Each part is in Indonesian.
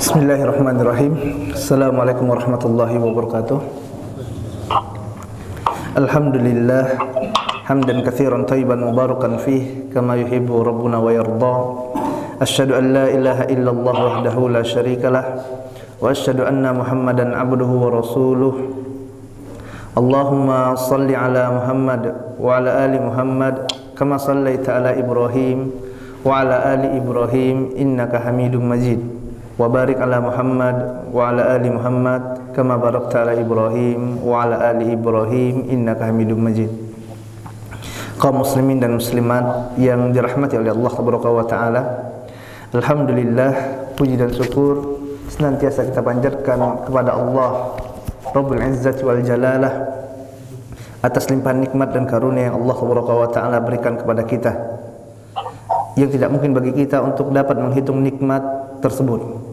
Bismillahirrahmanirrahim. Assalamualaikum warahmatullahi wabarakatuh. Alhamdulillah hamdan katsiran thayyiban mubarakan fih kama yuhibbu rabbuna wa yarda. Asyhadu an la ilaha illallah wahdahu la syarikalah wa asyhadu anna Muhammadan abduhu wa rasuluh. Allahumma salli ala Muhammad wa ala ali Muhammad kama sallaita ala Ibrahim wa ala ali Ibrahim innaka Hamidum Majid. Wa barik ala Muhammad wa ala ali Muhammad kama barakta ala Ibrahim wa ala ali Ibrahim innaka Hamidum Majid. Kaum muslimin dan muslimat yang dirahmati oleh Allah Subhanahu wa taala, alhamdulillah, puji dan syukur senantiasa kita panjatkan kepada Allah Rabbul Izzati wal Jalalah atas limpahan nikmat dan karunia yang Allah Subhanahu wa taala berikan kepada kita, yang tidak mungkin bagi kita untuk dapat menghitung nikmat tersebut.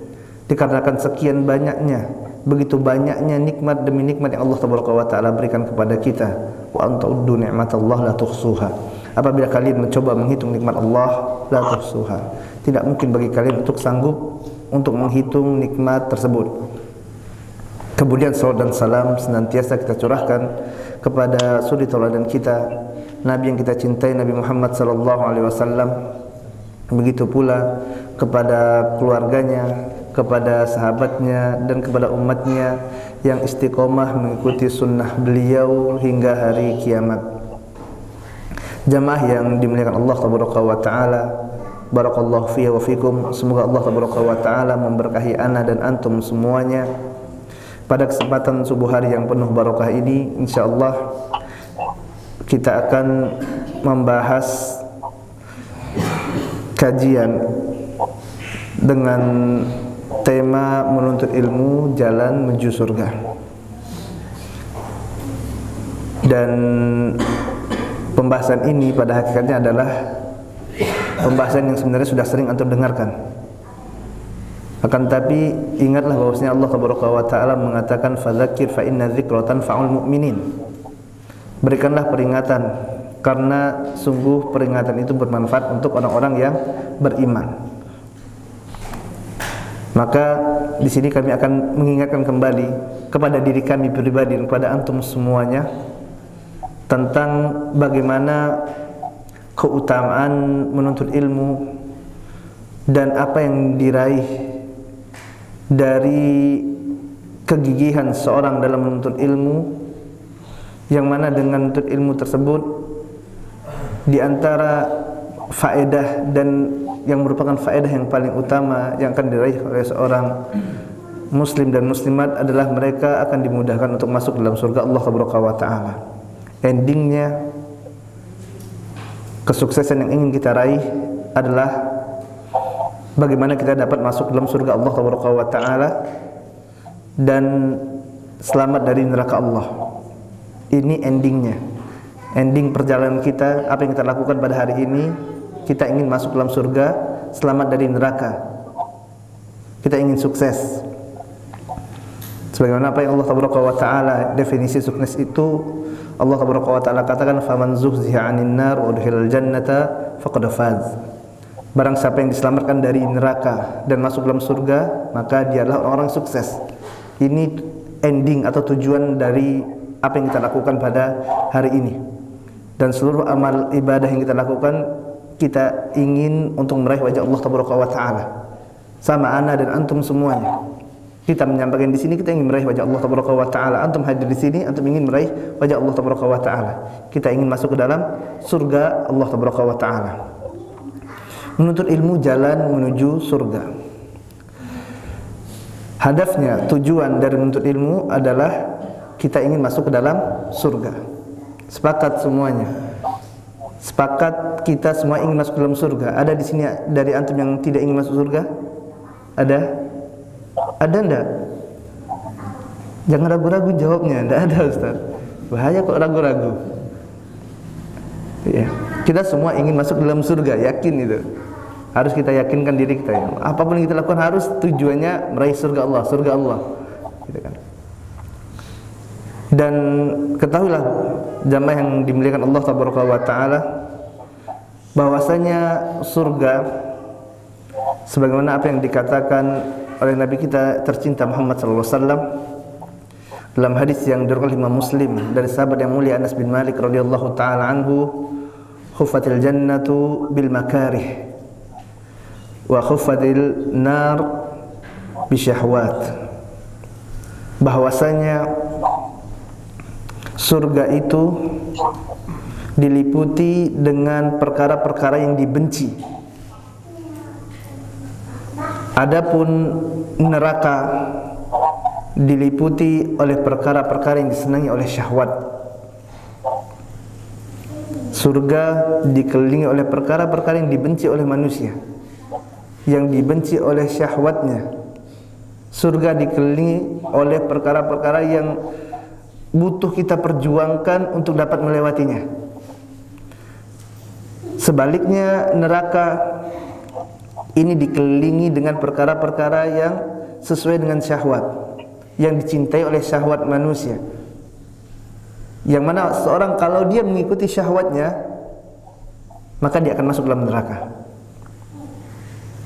Dikarenakan sekian banyaknya, begitu banyaknya nikmat demi nikmat yang Allah Subhanahu wa taala berikan kepada kita. Wa anta'uddu ni'matallahi la tuhsuha. Apabila kalian mencoba menghitung nikmat Allah, la tuhsuha. Tidak mungkin bagi kalian untuk sanggup untuk menghitung nikmat tersebut. Kemudian salawat dan salam senantiasa kita curahkan kepada suri tauladan kita, Nabi yang kita cintai, Nabi Muhammad sallallahu alaihi wasallam. Begitu pula kepada keluarganya, kepada sahabatnya, dan kepada umatnya yang istiqomah mengikuti sunnah beliau hingga hari kiamat. Jamaah yang dimuliakan Allah Subhanahu wa taala, barakallahu fiya wa fikum. Semoga Allah Subhanahu wa taala memberkahi ana dan antum semuanya. Pada kesempatan subuh hari yang penuh barakah ini, insyaallah kita akan membahas kajian dengan tema menuntut ilmu jalan menuju surga. Dan pembahasan ini pada hakikatnya adalah pembahasan yang sebenarnya sudah sering antum dengarkan. Akan tapi ingatlah bahwasanya Allah Subhanahu wa taala mengatakan fadzakir fa inna dzikra tanfa'ul mu'minin. Berikanlah peringatan karena sungguh peringatan itu bermanfaat untuk orang-orang yang beriman. Maka di sini kami akan mengingatkan kembali kepada diri kami pribadi dan kepada antum semuanya tentang bagaimana keutamaan menuntut ilmu dan apa yang diraih dari kegigihan seorang dalam menuntut ilmu, yang mana dengan menuntut ilmu tersebut di antara faedah dan yang merupakan faedah yang paling utama yang akan diraih oleh seorang muslim dan muslimat adalah mereka akan dimudahkan untuk masuk dalam surga Allah Subhanahu wa taala. Endingnya, kesuksesan yang ingin kita raih adalah bagaimana kita dapat masuk dalam surga Allah Subhanahu wa taala dan selamat dari neraka Allah. Ini endingnya. Ending perjalanan kita, apa yang kita lakukan pada hari ini, kita ingin masuk dalam surga, selamat dari neraka. Kita ingin sukses. Sebagaimana apa yang Allah Subhanahu wa taala definisi sukses itu, Allah Subhanahu wa taala katakan faman zuhziha 'anil nar wa udkhilal jannata faqad faz. Barang siapa yang diselamatkan dari neraka dan masuk dalam surga, maka dia adalah orang sukses. Ini ending atau tujuan dari apa yang kita lakukan pada hari ini. Dan seluruh amal ibadah yang kita lakukan, kita ingin untuk meraih wajah Allah Subhanahu wa taala. Sama ana dan antum semuanya. Kita menyampaikan di sini kita ingin meraih wajah Allah Subhanahu wa taala. Antum hadir di sini, antum ingin meraih wajah Allah Subhanahu wa taala. Kita ingin masuk ke dalam surga Allah Subhanahu wa taala. Menuntut ilmu jalan menuju surga. Hadafnya, tujuan dari menuntut ilmu adalah kita ingin masuk ke dalam surga. Sepakat semuanya. Sepakat kita semua ingin masuk ke dalam surga. Ada di sini dari antum yang tidak ingin masuk surga? Ada? Ada enggak? Jangan ragu-ragu jawabnya. Enggak ada, Ustaz. Bahaya kok ragu-ragu. Ya. Kita semua ingin masuk ke dalam surga, yakin itu. Harus kita yakinkan diri kita ya. Apapun yang kita lakukan harus tujuannya meraih surga Allah, surga Allah. Gitu kan. Dan ketahuilah jamaah yang dimuliakan Allah Subhanahu wa taala, bahwasanya surga sebagaimana apa yang dikatakan oleh Nabi kita tercinta Muhammad sallallahu alaihi wasallam dalam hadis yang diriwayatkan Imam Muslim dari sahabat yang mulia Anas bin Malik radhiyallahu taala anhu, "Khuffatil jannatu bil makarih wa khuffatil nar bisyahwat." Bahwasanya surga itu diliputi dengan perkara-perkara yang dibenci. Adapun neraka diliputi oleh perkara-perkara yang disenangi oleh syahwat. Surga dikelilingi oleh perkara-perkara yang dibenci oleh manusia, yang dibenci oleh syahwatnya. Surga dikelilingi oleh perkara-perkara yang butuh kita perjuangkan untuk dapat melewatinya. Sebaliknya neraka ini dikelilingi dengan perkara-perkara yang sesuai dengan syahwat, yang dicintai oleh syahwat manusia. Yang mana seorang kalau dia mengikuti syahwatnya, maka dia akan masuk dalam neraka.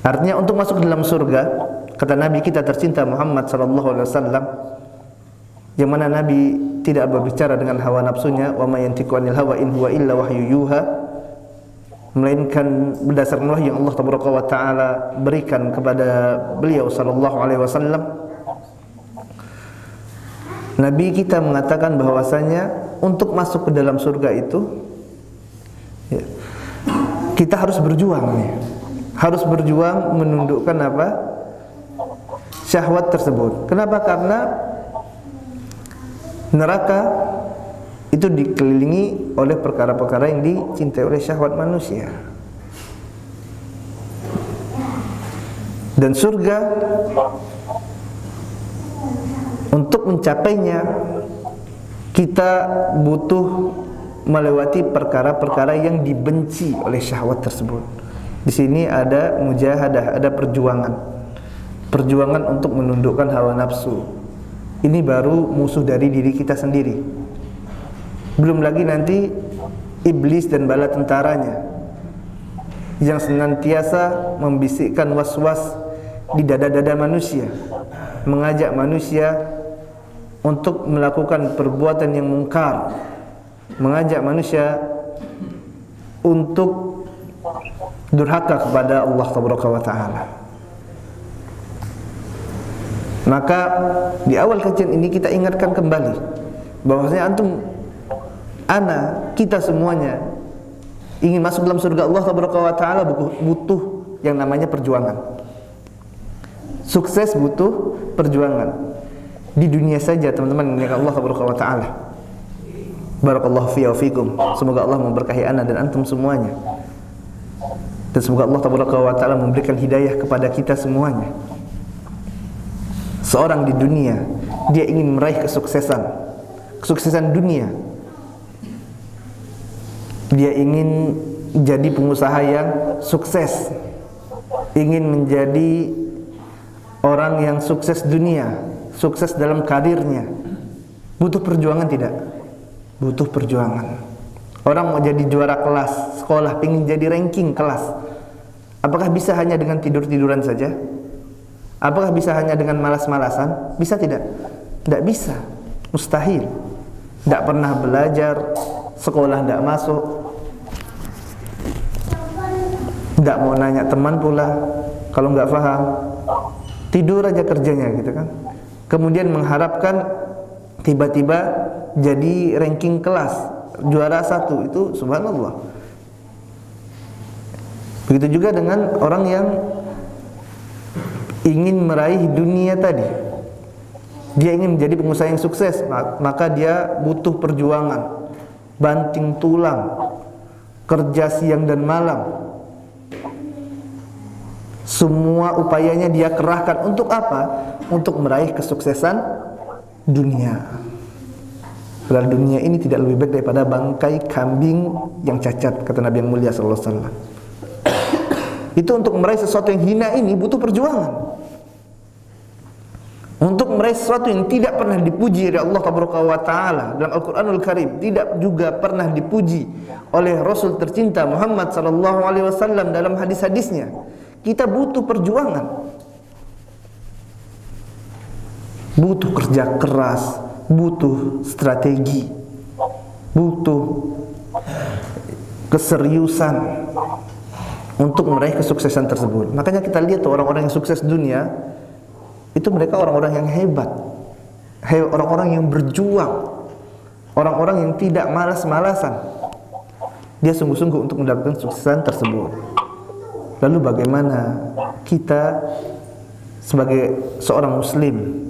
Artinya untuk masuk dalam surga, kata Nabi kita tercinta Muhammad sallallahu alaihi wasallam, yang mana Nabi tidak berbicara dengan hawa nafsunya, wa may yantiqu anil hawa in huwa illa wahyu yuha, melainkan berdasarkan wahyu yang Allah tabaraka wa taala berikan kepada beliau sallallahu alaihi wasallam. Nabi kita mengatakan bahwasanya untuk masuk ke dalam surga itu ya, kita harus berjuang nih. Harus berjuang menundukkan apa? Syahwat tersebut. Kenapa? Karena neraka itu dikelilingi oleh perkara-perkara yang dicintai oleh syahwat manusia. Dan surga, untuk mencapainya kita butuh melewati perkara-perkara yang dibenci oleh syahwat tersebut. Di sini ada mujahadah, ada perjuangan. Perjuangan untuk menundukkan hawa nafsu. Ini baru musuh dari diri kita sendiri. Belum lagi nanti iblis dan bala tentaranya yang senantiasa membisikkan was-was di dada-dada manusia, mengajak manusia untuk melakukan perbuatan yang mungkar, mengajak manusia untuk durhaka kepada Allah Tabaraka wa Ta'ala. Maka di awal kajian ini kita ingatkan kembali bahwasanya antum, ana, kita semuanya ingin masuk dalam surga Allah Tabaraka wa Ta'ala butuh yang namanya perjuangan. Sukses butuh perjuangan. Di dunia saja teman-teman yang Allah Tabaraka wa Ta'ala. Barakallahu fi wa fikum. Semoga Allah memberkahi ana dan antum semuanya. Dan semoga Allah Tabaraka wa Ta'ala memberikan hidayah kepada kita semuanya. Seorang di dunia, dia ingin meraih kesuksesan, kesuksesan dunia. Dia ingin jadi pengusaha yang sukses, ingin menjadi orang yang sukses dunia, sukses dalam karirnya. Butuh perjuangan tidak? Butuh perjuangan. Orang mau jadi juara kelas sekolah, ingin jadi ranking kelas. Apakah bisa hanya dengan tidur-tiduran saja? Apakah bisa hanya dengan malas-malasan? Bisa tidak? Tidak bisa. Mustahil. Tidak pernah belajar, sekolah tidak masuk, tidak mau nanya teman pula kalau nggak paham, tidur aja kerjanya gitu kan. Kemudian mengharapkan tiba-tiba jadi ranking kelas juara 1, itu subhanallah. Begitu juga dengan orang yang ingin meraih dunia tadi. Dia ingin menjadi pengusaha yang sukses, maka dia butuh perjuangan, banting tulang, kerja siang dan malam. Semua upayanya dia kerahkan untuk apa? Untuk meraih kesuksesan dunia. Padahal dunia ini tidak lebih baik daripada bangkai kambing yang cacat, kata Nabi yang mulia sallallahu alaihi wasallam. Itu untuk meraih sesuatu yang hina ini butuh perjuangan. Untuk meraih sesuatu yang tidak pernah dipuji oleh Allah Taala dalam Al-Qur'anul Karim, tidak juga pernah dipuji oleh Rasul tercinta Muhammad sallallahu alaihi wasallam dalam hadis-hadisnya, kita butuh perjuangan. butuh kerja keras, butuh strategi, butuh keseriusan untuk meraih kesuksesan tersebut. Makanya kita lihat tuh orang-orang yang sukses dunia itu mereka orang-orang yang hebat, orang-orang yang berjuang, orang-orang yang tidak malas-malasan. Dia sungguh-sungguh untuk mendapatkan kesuksesan tersebut. Lalu bagaimana kita sebagai seorang muslim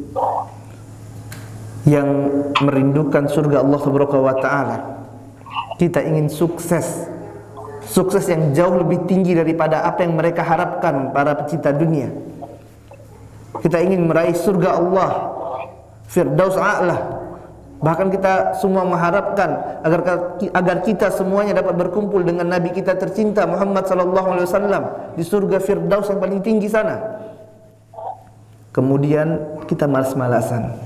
yang merindukan surga Allah Subhanahu wa taala, kita ingin sukses yang jauh lebih tinggi daripada apa yang mereka harapkan para pecinta dunia. Kita ingin meraih surga Allah, Firdaus A'la. Bahkan kita semua mengharapkan agar kita semuanya dapat berkumpul dengan Nabi kita tercinta Muhammad sallallahu alaihi wasallam di surga Firdaus yang paling tinggi sana. Kemudian kita malas-malasan.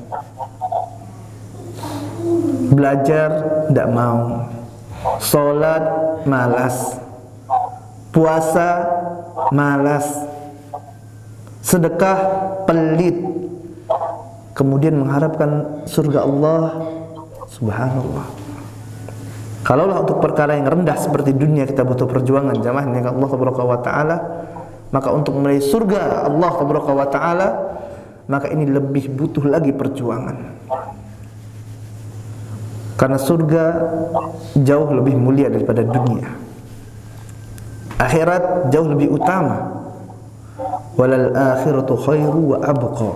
Belajar tidak mau, sholat malas, puasa malas, sedekah pelit, kemudian mengharapkan surga Allah. Subhanallah. Kalaulah untuk perkara yang rendah seperti dunia kita butuh perjuangan jamaah dengan Allah Subhanahu wa taala, maka untuk meraih surga Allah Subhanahu wa taala, maka ini lebih butuh lagi perjuangan. Karena surga jauh lebih mulia daripada dunia. Akhirat jauh lebih utama. Walal akhiratu khairu wa abqa.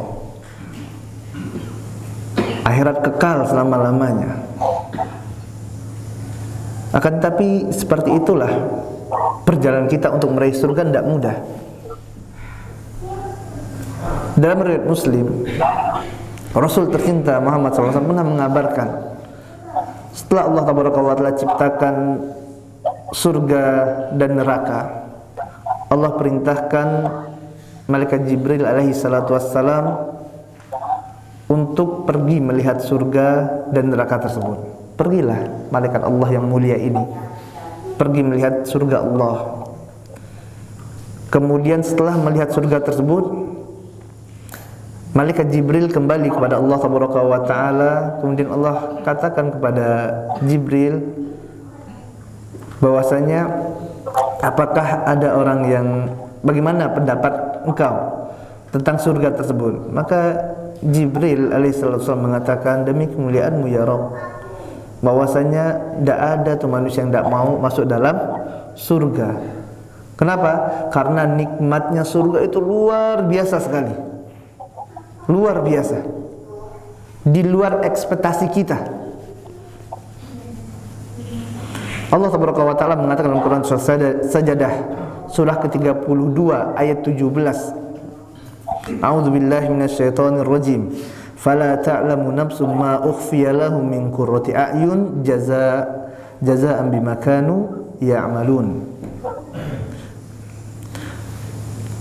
Akhirat kekal selama-lamanya. Akan tetapi seperti itulah perjalanan kita untuk meraih surga tidak mudah. Dalam riwayat Muslim, Rasul tercinta Muhammad SAW pernah mengabarkan, setelah Allah Taala ciptakan surga dan neraka, Allah perintahkan malaikat Jibril alaihi salatu wassalam untuk pergi melihat surga dan neraka tersebut. Pergilah malaikat Allah yang mulia ini, pergi melihat surga Allah. Kemudian setelah melihat surga tersebut, malaikat Jibril kembali kepada Allah Subhanahu wa taala. Kemudian Allah katakan kepada Jibril bahwasanya, apakah ada orang yang, bagaimana pendapat engkau tentang surga tersebut? Maka Jibril alaihissalam mengatakan, demi kemuliaanmu ya Rabb, bahwasanya tidak ada tuh manusia yang tidak mau masuk dalam surga. Kenapa? Karena nikmatnya surga itu luar biasa sekali, luar biasa, di luar ekspektasi kita. Allah Subhanahu wa taala mengatakan dalam Quran surah Sajadah surah ke-32 ayat 17, A'udzu billahi minasyaitonir rajim. Fala ta'lamu nafsum ma ukhfiya lahum min qurrati a'yun jazaa'an bima kanu ya'malun.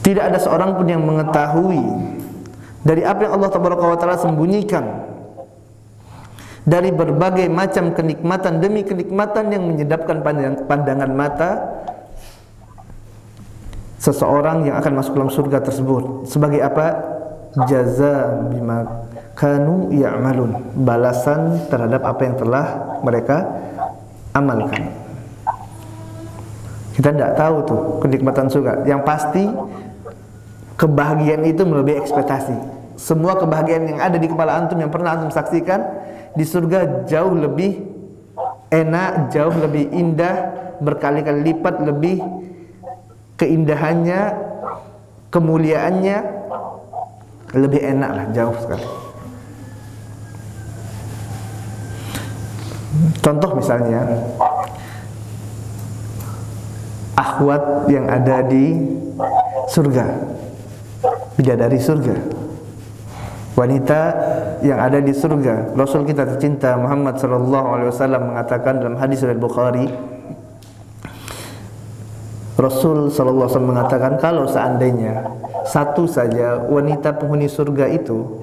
Tidak ada seorang pun yang mengetahui dari apa yang Allah Taala sembunyikan dari berbagai macam kenikmatan demi kenikmatan yang menyedapkan pandangan mata seseorang yang akan masuk dalam surga tersebut. Sebagai apa? Jaza bima kanu ya'malun, balasan terhadap apa yang telah mereka amalkan. Kita tidak tahu tuh kenikmatan surga. Yang pasti kebahagiaan itu melebihi ekspektasi. Semua kebahagiaan yang ada di kepala antum yang pernah antum saksikan di surga jauh lebih enak, jauh lebih indah, berkali-kali lipat lebih keindahannya, kemuliaannya lebih enak lah, jauh sekali. Contoh misalnya akhwat yang ada di surga, bidadari surga, wanita yang ada di surga. Rasul kita tercinta Muhammad sallallahu alaihi wasallam mengatakan dalam hadis riwayat Bukhari, Rasul sallallahu alaihi wasallam mengatakan, kalau seandainya satu saja wanita penghuni surga itu,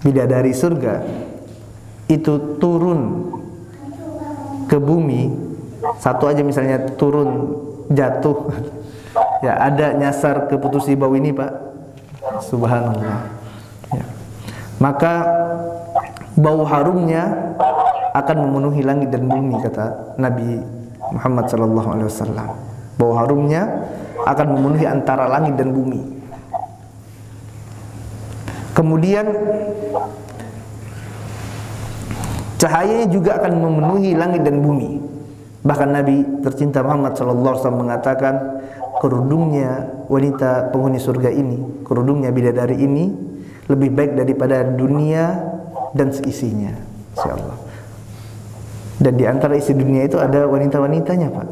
bidadari surga itu turun ke bumi, satu aja misalnya turun jatuh, ya ada nyasar ke putus bau ini Pak, subhanallah ya. maka bau harumnya akan memenuhi langit dan bumi, kata Nabi Muhammad SAW. Bau harumnya akan memenuhi antara langit dan bumi. Kemudian cahayanya juga akan memenuhi langit dan bumi. Bahkan Nabi tercinta Muhammad SAW mengatakan, kerudungnya wanita penghuni surga ini, kerudungnya bidadari ini lebih baik daripada dunia dan seisinya, insyaallah. Dan di antara isi dunia itu ada wanita-wanitanya, Pak.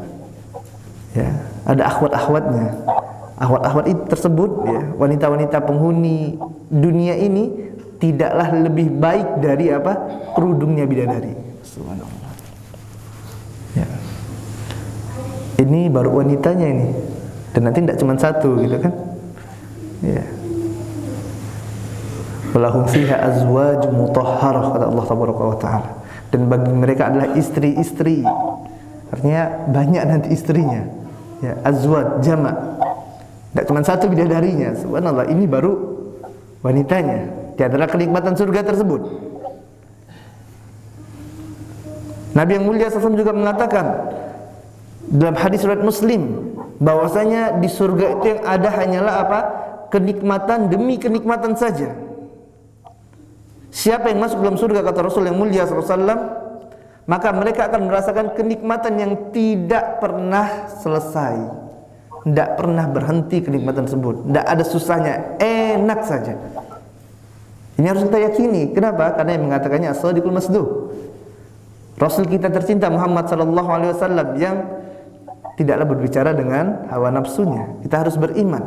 Ya, ada akhwat-akhwatnya. Akhwat-akhwat itu tersebut, ya, wanita-wanita penghuni dunia ini tidaklah lebih baik dari apa? Kerudungnya bidadari. Subhanallah. Ya. Ini baru wanitanya ini. Dan nanti tidak cuma satu, gitu kan? Ya. Walahum fiha azwajun mutahharah, kata Allah tabaraka wa taala. Dan bagi mereka adalah istri-istri. Artinya banyak nanti istrinya. Ya, azwaj jamak. Tidak cuma satu bidadarinya. Subhanallah, ini baru wanitanya. Di antara kenikmatan surga tersebut. Nabi yang mulia SAW juga mengatakan dalam hadis riwayat Muslim bahwasanya di surga itu yang ada hanyalah apa? Kenikmatan demi kenikmatan saja. Siapa yang masuk dalam surga, kata Rasul yang mulia SAW, maka mereka akan merasakan kenikmatan yang tidak pernah selesai, tidak pernah berhenti kenikmatan tersebut, tidak ada susahnya, enak saja. Ini harus kita yakini. Kenapa? Karena yang mengatakannya as-sadiqul masduq, Rasul kita tercinta Muhammad SAW yang tidaklah berbicara dengan hawa nafsunya. Kita harus beriman.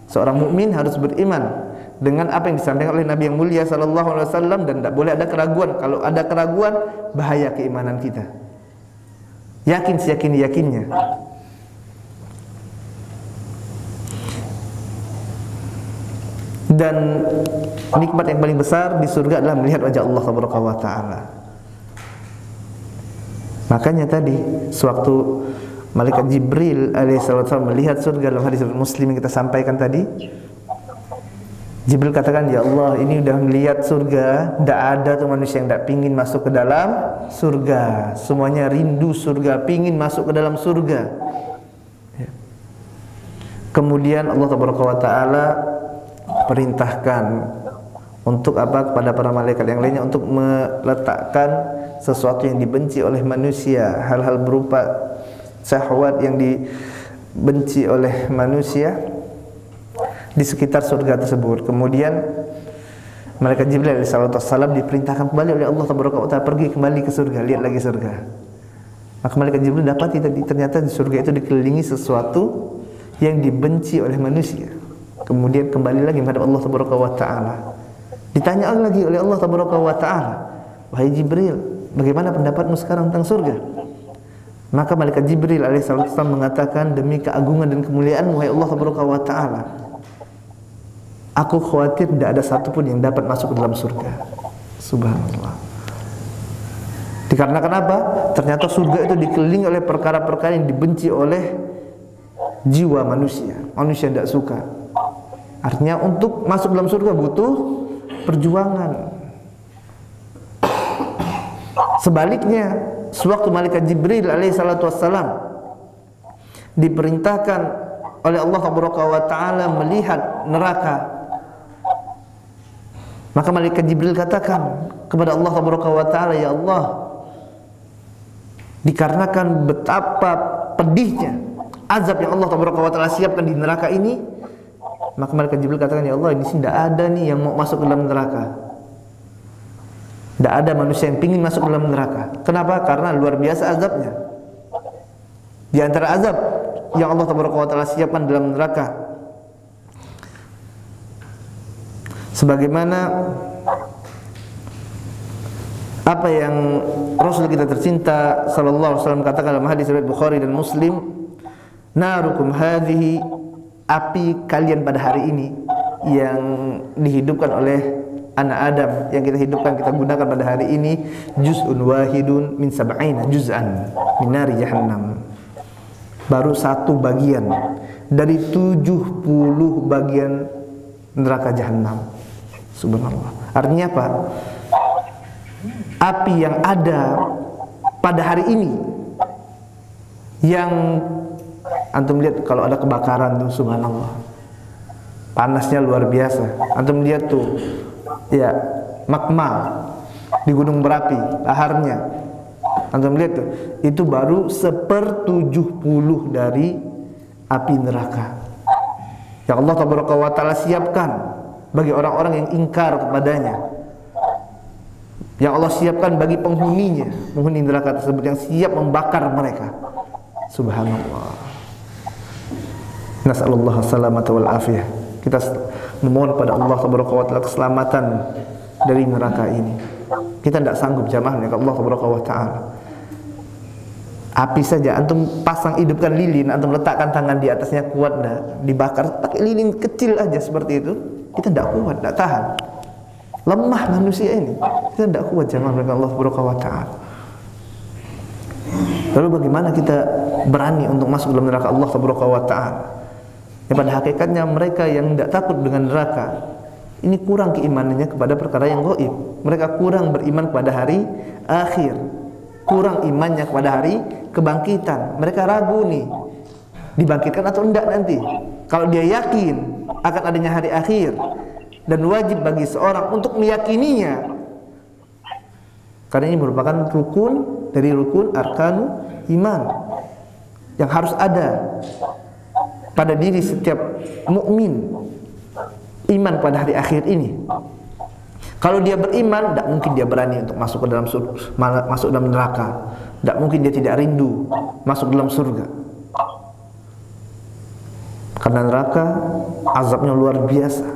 Seorang mukmin harus beriman dengan apa yang disampaikan oleh Nabi yang mulia SAW, dan tidak boleh ada keraguan. Kalau ada keraguan, bahaya keimanan kita. Yakin seyakin-yakinnya. Dan nikmat yang paling besar di surga adalah melihat wajah Allah Subhanahu wa taala. Makanya tadi sewaktu malaikat Jibril alaihissalam melihat surga dalam hadis Muslim yang kita sampaikan tadi, Jibril katakan, ya Allah, ini udah melihat surga, tidak ada tuh manusia yang tidak pingin masuk ke dalam surga. Semuanya rindu surga, pingin masuk ke dalam surga. Kemudian Allah Taala perintahkan untuk apa kepada para malaikat yang lainnya untuk meletakkan sesuatu yang dibenci oleh manusia, hal-hal berupa syahwat yang dibenci oleh manusia di sekitar surga tersebut. Kemudian malaikat Jibril alaihissalam diperintahkan kembali oleh Allah Taala pergi kembali ke surga, lihat lagi surga. Maka malaikat Jibril dapati tadi ternyata di surga itu dikelilingi sesuatu yang dibenci oleh manusia. Kemudian kembali lagi kepada Allah Taala. Ditanya lagi oleh Allah Taala, wahai Jibril, bagaimana pendapatmu sekarang tentang surga? Maka malaikat Jibril alaihissalam mengatakan, demi keagungan dan kemuliaan wahai Allah Taala, aku khawatir tidak ada satupun yang dapat masuk ke dalam surga. Subhanallah. Dikarenakan apa? Ternyata surga itu dikelilingi oleh perkara-perkara yang dibenci oleh jiwa manusia. Manusia tidak suka. Artinya untuk masuk dalam surga butuh perjuangan. Sebaliknya, sewaktu malaikat Jibril alaihissalam diperintahkan oleh Allah Taala melihat neraka, maka malaikat Jibril katakan kepada Allah Taala, ya Allah, dikarenakan betapa pedihnya azab yang Allah Taala siapkan di neraka ini, maka malaikat Jibril katakan, ya Allah, ini sih tidak ada nih yang mau masuk ke dalam neraka. Tidak ada manusia yang ingin masuk ke dalam neraka. Kenapa? Karena luar biasa azabnya. Di antara azab yang Allah Taala siapkan dalam neraka, sebagaimana apa yang Rasul kita tercinta sallallahu alaihi wasallam katakan dalam hadis riwayat Bukhari dan Muslim, narukum hadhihi, api kalian pada hari ini yang dihidupkan oleh anak Adam, yang kita hidupkan, kita gunakan pada hari ini, juz'un wahidun min sab'ina juz'an min nari jahannam. Baru satu bagian dari 70 bagian neraka jahanam. Subhanallah. Artinya apa? Api yang ada pada hari ini, yang antum lihat kalau ada kebakaran tuh, subhanallah, panasnya luar biasa. Antum lihat tuh, ya, magma di gunung berapi, laharnya. Antum lihat tuh, itu baru 1/70 dari api neraka yang Allah Tabaraka wa Ta'ala siapkan bagi orang-orang yang ingkar kepadanya, yang Allah siapkan bagi penghuninya, penghuni neraka tersebut yang siap membakar mereka. Subhanallah. Nas'alullah salamata wal afiyah. Kita memohon pada Allah Tabaraka wa Ta'ala keselamatan dari neraka ini. Kita tidak sanggup jamaah dengan Allah Tabaraka wa Ta'ala. Api saja, antum pasang, hidupkan lilin, antum letakkan tangan di atasnya, kuat dah dibakar. Pakai lilin kecil aja seperti itu, kita tidak kuat, tidak tahan. Lemah manusia ini, kita tidak kuat jamaah dengan Allah Subhanahu wa Ta'ala. Lalu bagaimana kita berani untuk masuk dalam neraka Allah Subhanahu wa Ta'ala? Ya, pada hakikatnya mereka yang tidak takut dengan neraka ini kurang keimanannya kepada perkara yang gaib. Mereka kurang beriman kepada hari akhir, kurang imannya kepada hari kebangkitan. Mereka ragu nih, dibangkitkan atau enggak nanti. Kalau dia yakin akan adanya hari akhir, dan wajib bagi seorang untuk meyakininya, karena ini merupakan rukun dari rukun arkanu iman yang harus ada pada diri setiap mukmin, iman pada hari akhir ini. Kalau dia beriman, tidak mungkin dia berani untuk masuk ke dalam surga, masuk dalam neraka. Tidak mungkin dia tidak rindu masuk dalam surga. Karena neraka azabnya luar biasa.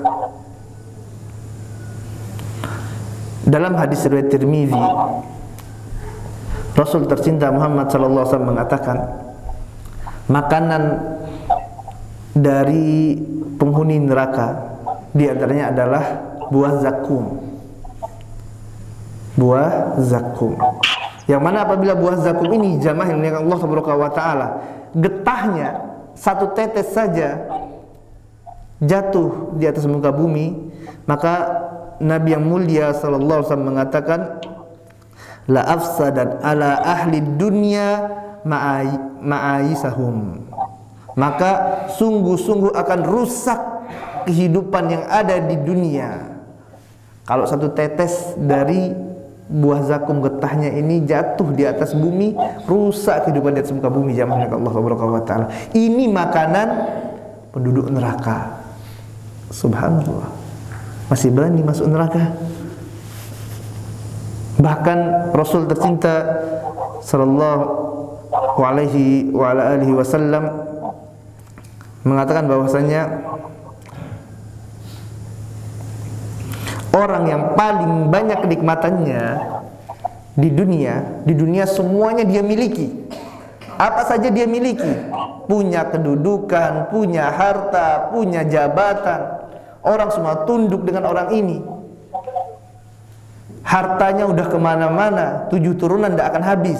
Dalam hadis riwayat Tirmizi, Rasul tercinta Muhammad sallallahu alaihi wasallam mengatakan, makanan dari penghuni neraka di antaranya adalah buah zakum. Buah zakum. Yang mana apabila buah zakum ini, jamaah yang dimuliakan Allah Subhanahu wa Ta'ala, getahnya satu tetes saja jatuh di atas muka bumi, maka Nabi yang mulia sallallahu alaihi wasallam mengatakan, la afsadat ala ahli dunya ma'aisahum. Maka sungguh-sungguh akan rusak kehidupan yang ada di dunia. Kalau satu tetes dari buah zakum getahnya ini jatuh di atas bumi, rusak kehidupan di atas muka bumi, jamaah Allah Subhanahu wa Ta'ala. Ini makanan penduduk neraka. Subhanallah, masih berani masuk neraka. Bahkan Rasul tercinta sallallahu alaihi wa ala alihi wasallam mengatakan bahwasanya orang yang paling banyak kenikmatannya di dunia semuanya dia miliki. Apa saja dia miliki, punya kedudukan, punya harta, punya jabatan. Orang semua tunduk dengan orang ini. Hartanya udah kemana-mana, 7 turunan tidak akan habis.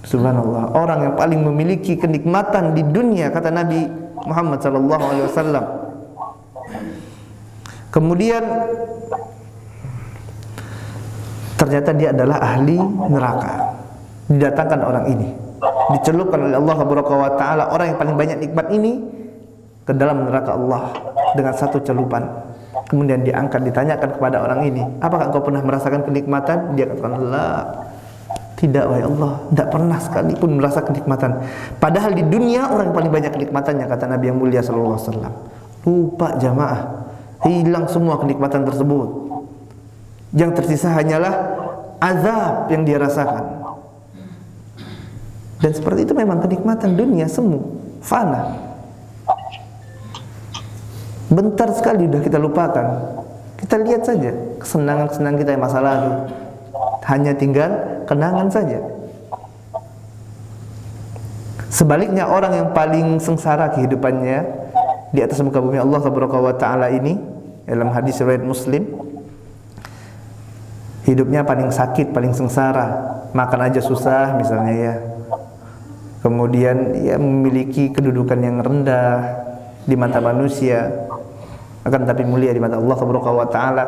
Subhanallah, orang yang paling memiliki kenikmatan di dunia, kata Nabi Muhammad SAW. Kemudian ternyata dia adalah ahli neraka. Didatangkan orang ini, dicelupkan oleh Allah Subhanahu wa Ta'ala, orang yang paling banyak nikmat ini, ke dalam neraka Allah dengan satu celupan. Kemudian diangkat, ditanyakan kepada orang ini, apakah engkau pernah merasakan kenikmatan? Dia katakan, la, tidak wahai Allah, tidak pernah sekalipun merasa kenikmatan. Padahal di dunia orang yang paling banyak kenikmatannya, kata Nabi yang mulia sallallahu alaihi wasallam. Lupa jamaah, hilang semua kenikmatan tersebut. Yang tersisa hanyalah azab yang dia rasakan. Dan seperti itu memang kenikmatan dunia semu, fana. Bentar sekali sudah kita lupakan. Kita lihat saja kesenangan-kesenangan kita yang masa lalu, hanya tinggal kenangan saja. Sebaliknya orang yang paling sengsara kehidupannya di atas muka bumi Allah Subhanahu wa Ta'ala ini, dalam hadis riwayat Muslim, hidupnya paling sakit, paling sengsara, makan aja susah misalnya ya. Kemudian ia memiliki kedudukan yang rendah di mata manusia. akan tapi mulia di mata Allah Subhanahu wa taala.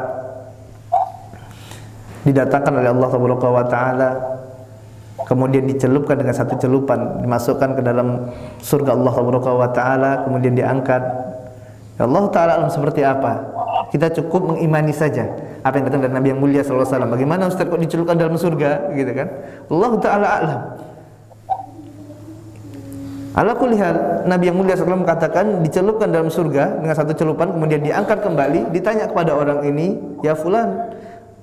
Didatangkan oleh Allah Subhanahu wa taala, kemudian dicelupkan dengan satu celupan, dimasukkan ke dalam surga Allah Subhanahu wa taala, kemudian diangkat. Ya Allah taala alam seperti apa? Kita cukup mengimani saja apa yang datang dari Nabi yang mulia sallallahu alaihi wasallam. Bagaimana Ustaz kok dicelupkan dalam surga, gitu kan? Allah taala alam. Ala kulli hal, Nabi yang mulia sallallahu alaihi wasallam mengatakan dicelupkan dalam surga dengan satu celupan, kemudian diangkat kembali, ditanya kepada orang ini, "Ya fulan,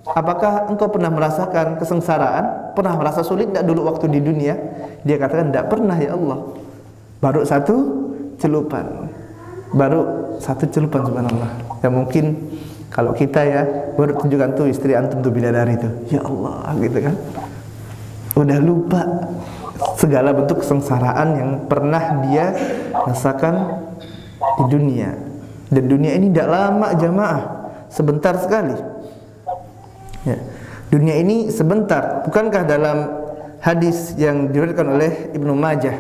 apakah engkau pernah merasakan kesengsaraan? Pernah merasa sulit tidak dulu waktu di dunia?" Dia katakan, "Tidak pernah ya Allah." Baru satu celupan. Baru satu celupan, subhanallah. Ya mungkin kalau kita ya baru tunjukkan tuh istri antum tuh bidadari tuh. Ya Allah, gitu kan. Udah lupa segala bentuk kesengsaraan yang pernah dia rasakan di dunia. Dan dunia ini tidak lama jamaah, sebentar sekali. Ya. Dunia ini sebentar. Bukankah dalam hadis yang diriwayatkan oleh Ibnu Majah,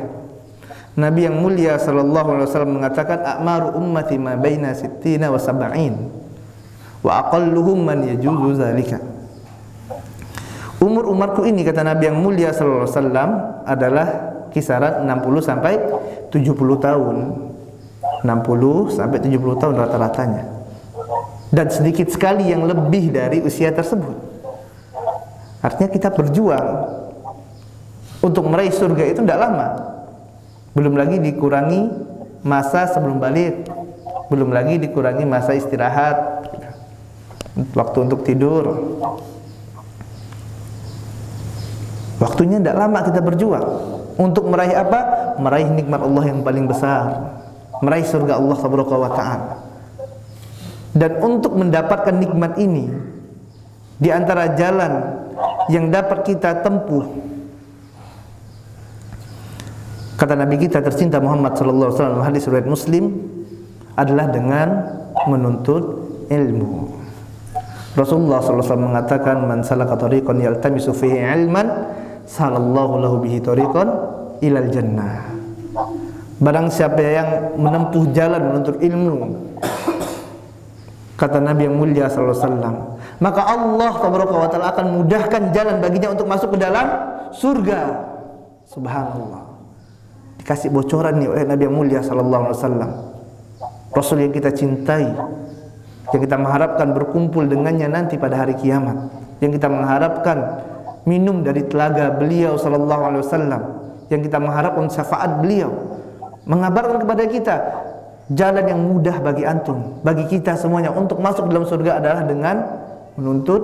Nabi yang mulia sallallahu alaihi wasallam mengatakan, "A'maru ummati ma baina sittina wa sab'in wa aqalluhum man yajuzu zalika." Umur umatku ini, kata Nabi yang mulia sallallahu alaihi wasallam, adalah kisaran 60 sampai 70 tahun. 60 sampai 70 tahun rata-ratanya. Dan sedikit sekali yang lebih dari usia tersebut. Artinya kita berjuang untuk meraih surga itu tidak lama. Belum lagi dikurangi masa sebelum balik, belum lagi dikurangi masa istirahat, waktu untuk tidur. Waktunya tidak lama kita berjuang untuk meraih apa? Meraih nikmat Allah yang paling besar, meraih surga Allah Subhanahu wa taala. Dan untuk mendapatkan nikmat ini, di antara jalan yang dapat kita tempuh, kata Nabi kita tercinta Muhammad sallallahu alaihi wasallam, hadis riwayat Muslim, adalah dengan menuntut ilmu. Rasulullah sallallahu alaihi wasallam mengatakan, "Man salaka tariqan yaltamisu fihi ilman, salallahu lahu bihi tariqan ilal jannah." Barang siapa yang menempuh jalan menuntut ilmu, kata Nabi yang mulia sallallahu alaihi wasallam, maka Allah taala akan mudahkan jalan baginya untuk masuk ke dalam surga. Subhanallah. Dikasih bocoran nih oleh Nabi yang mulia sallallahu alaihi wasallam, Rasul yang kita cintai, yang kita mengharapkan berkumpul dengannya nanti pada hari kiamat, yang kita mengharapkan minum dari telaga beliau sallallahu alaihi wasallam, yang kita mengharapkan syafaat beliau, mengabarkan kepada kita jalan yang mudah bagi antum, bagi kita semuanya untuk masuk dalam surga adalah dengan menuntut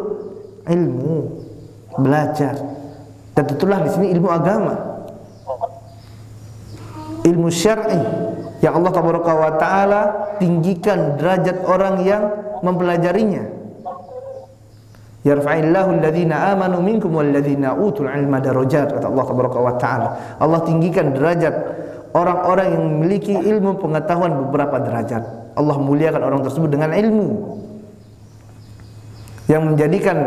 ilmu, belajar. Dan tentulah di sini ilmu agama, ilmu syar'i yang Allah Taala tinggikan derajat orang yang mempelajarinya. Yarfa'illahu alladhina amanu minkum walladhina utul ilma darajat, kata Allah Taala. Allah tinggikan derajat orang-orang yang memiliki ilmu pengetahuan beberapa derajat. Allah muliakan orang tersebut dengan ilmu yang menjadikan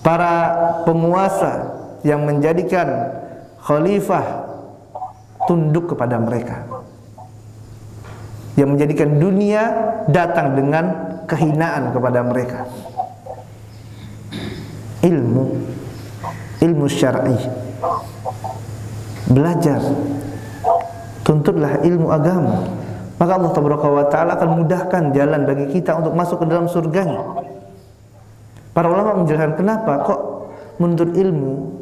para penguasa, yang menjadikan khalifah tunduk kepada mereka, yang menjadikan dunia datang dengan kehinaan kepada mereka. Ilmu syar'i, belajar, tuntutlah ilmu agama, maka Allah Taala akan mudahkan jalan bagi kita untuk masuk ke dalam surganya. Para ulama menjelaskan kenapa kok menuntut ilmu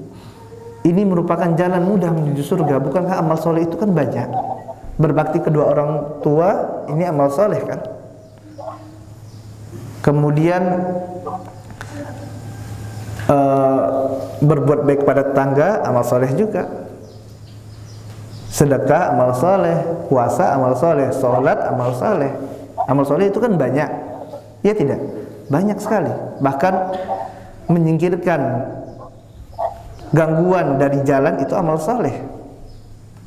ini merupakan jalan mudah menuju surga. Bukankah amal soleh itu kan banyak? Berbakti kedua orang tua ini amal soleh kan? Kemudian berbuat baik pada tetangga amal soleh juga. Sedekah amal soleh, puasa amal soleh, sholat amal soleh. Amal soleh itu kan banyak, ya tidak? Banyak sekali. Bahkan menyingkirkan gangguan dari jalan itu amal soleh.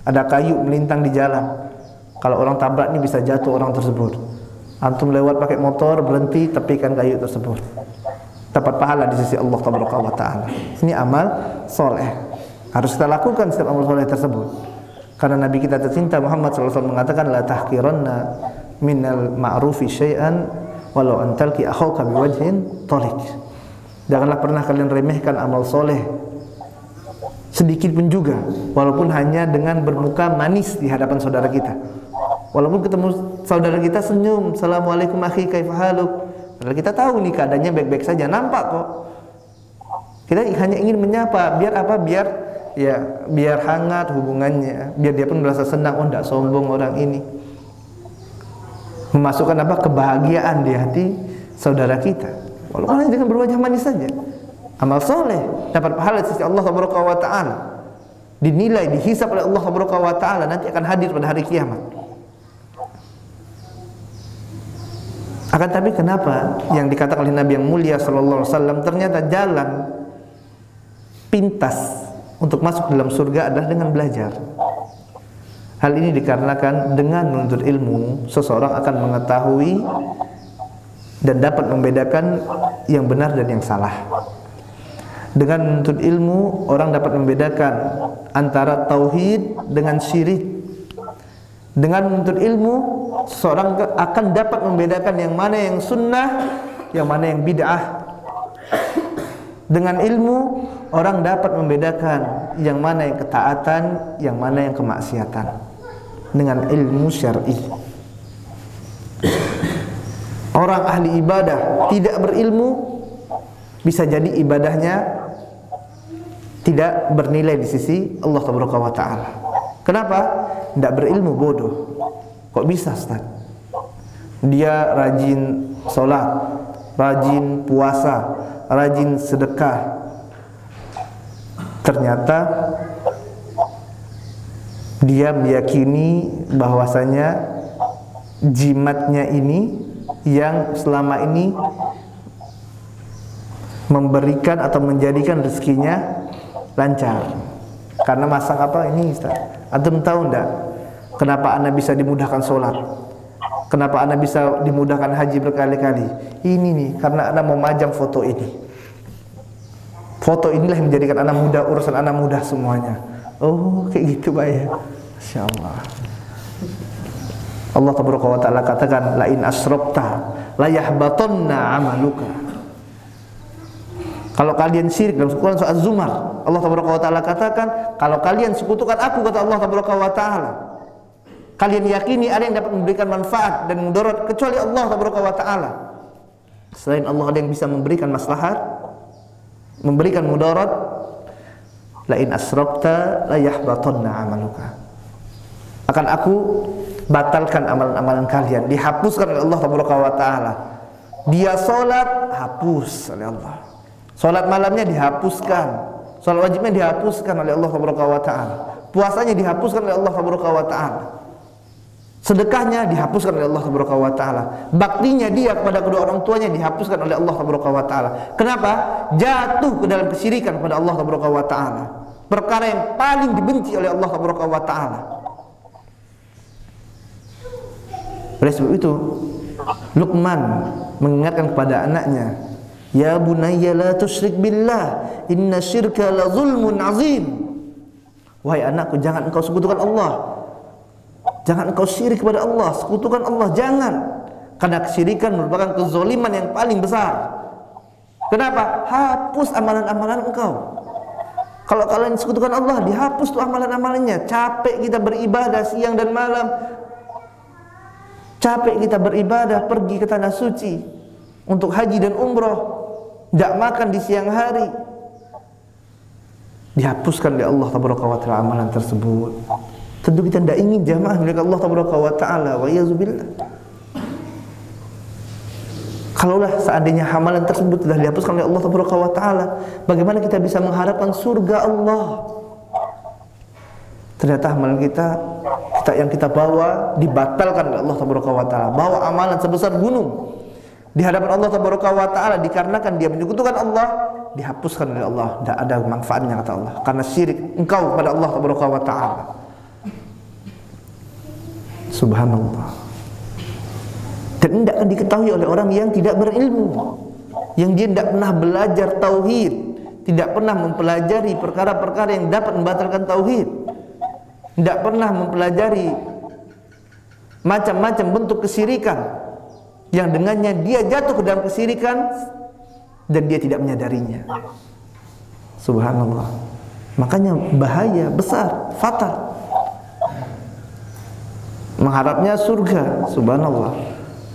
Ada kayu melintang di jalan, kalau orang tabrak ini bisa jatuh orang tersebut. Antum lewat pakai motor, berhenti, tepikan kayu tersebut, dapat pahala di sisi Allah Taala. Ini amal soleh, harus kita lakukan setiap amal soleh tersebut. Karena Nabi kita tercinta Muhammad SAW mengatakan, la tahqiranna minal ma'rufi syai'an walau antalki akhauka biwajhin thalik. Janganlah pernah kalian remehkan amal soleh sedikit pun juga, walaupun hanya dengan bermuka manis di hadapan saudara kita. Walaupun ketemu saudara kita senyum, assalamualaikum akhi kaifa haluk, padahal kita tahu nih keadaannya baik-baik saja, nampak kok. Kita hanya ingin menyapa, biar apa? Biar hangat hubungannya, biar dia pun merasa senang, oh tidak sombong orang ini. Memasukkan apa? Kebahagiaan di hati saudara kita. Walaupun hanya dengan berwajah manis saja. Amal soleh dapat pahala di sisi Allah Subhanahu wa taala. Dinilai, dihisab oleh Allah Subhanahu wa taala, nanti akan hadir pada hari kiamat. Akan tapi kenapa yang dikatakan oleh Nabi yang mulia sallallahu alaihi wasallam ternyata jalan pintas untuk masuk dalam surga adalah dengan belajar. Hal ini dikarenakan dengan menuntut ilmu seseorang akan mengetahui dan dapat membedakan yang benar dan yang salah. Dengan menuntut ilmu orang dapat membedakan antara tauhid dengan syirik. Dengan menuntut ilmu seseorang akan dapat membedakan yang mana yang sunnah, yang mana yang bid'ah. Dengan ilmu orang dapat membedakan yang mana yang ketaatan, yang mana yang kemaksiatan. Dengan ilmu syar'i. Orang ahli ibadah tidak berilmu, bisa jadi ibadahnya tidak bernilai di sisi Allah Subhanahu wa taala. Kenapa? Tidak berilmu, bodoh. Kok bisa, Ustaz? Dia rajin sholat, rajin puasa, rajin sedekah. Ternyata dia meyakini bahwasanya jimatnya ini yang selama ini memberikan atau menjadikan rezekinya lancar. Karena masak apa ini, Ustaz? Antum tahu enggak kenapa Anda bisa dimudahkan sholat? Kenapa Anda bisa dimudahkan haji berkali-kali? Ini nih, karena Anda memajang foto ini. Foto inilah yang menjadikan Anda mudah, urusan Anda mudah semuanya. Oh, kayak gitu Pak ya. Masya Allah. Allah Taala katakan, la in asyrokta la yahbatanna amaluka. Kalau kalian syirik, dalam Quran surah Az-Zumar, Allah Taala katakan, kalau kalian sekutukan aku, kata Allah Taala, kalian yakini ada yang dapat memberikan manfaat dan mudarat kecuali Allah Taala. Selain Allah ada yang bisa memberikan maslahat, memberikan mudarat. La in asyrokta la yahbatanna amaluka. Akan aku batalkan amalan-amalan kalian, dihapuskan oleh Allah Taala. Dia sholat, hapus oleh Allah. Sholat malamnya dihapuskan, sholat wajibnya dihapuskan oleh Allah Taala. Puasanya dihapuskan oleh Allah Taala. Sedekahnya dihapuskan oleh Allah Taala. Baktinya dia kepada kedua orang tuanya dihapuskan oleh Allah Taala. Kenapa? Jatuh ke dalam kesyirikan kepada Allah Taala. Perkara yang paling dibenci oleh Allah Taala. Oleh sebab itu, Luqman mengingatkan kepada anaknya, ya bunayya la tusyrik billah, inna syirka la zulmun azim. Wahai anakku, jangan engkau sekutukan Allah. Jangan engkau syirik kepada Allah, sekutukan Allah, jangan. Karena kesyirikan merupakan kezaliman yang paling besar. Kenapa? Hapus amalan-amalan engkau. Kalau kalian sekutukan Allah, dihapus tuh amalan-amalannya. Capek kita beribadah siang dan malam. Capek kita beribadah, pergi ke tanah suci untuk haji dan umroh, tidak makan di siang hari. Dihapuskan oleh Allah Taala amalan tersebut. Tentu kita tidak ingin jamaah milik Allah Taala, wa yazubillah. Kalaulah seandainya amalan tersebut sudah dihapuskan oleh Allah Taala, bagaimana kita bisa mengharapkan surga Allah? Ternyata amalan kita yang kita bawa dibatalkan oleh Allah Taala. Bawa amalan sebesar gunung di hadapan Allah Taala dikarenakan dia menyekutukan Allah, dihapuskan oleh Allah. Tidak ada manfaatnya kata Allah, karena syirik engkau kepada Allah Taala. Subhanallah. Dan ini tidak akan diketahui oleh orang yang tidak berilmu, yang dia tidak pernah belajar tauhid, tidak pernah mempelajari perkara-perkara yang dapat membatalkan tauhid, tidak pernah mempelajari macam-macam bentuk kesyirikan yang dengannya dia jatuh ke dalam kesyirikan dan dia tidak menyadarinya. Subhanallah. Makanya bahaya besar, fatal. Mengharapnya surga, subhanallah.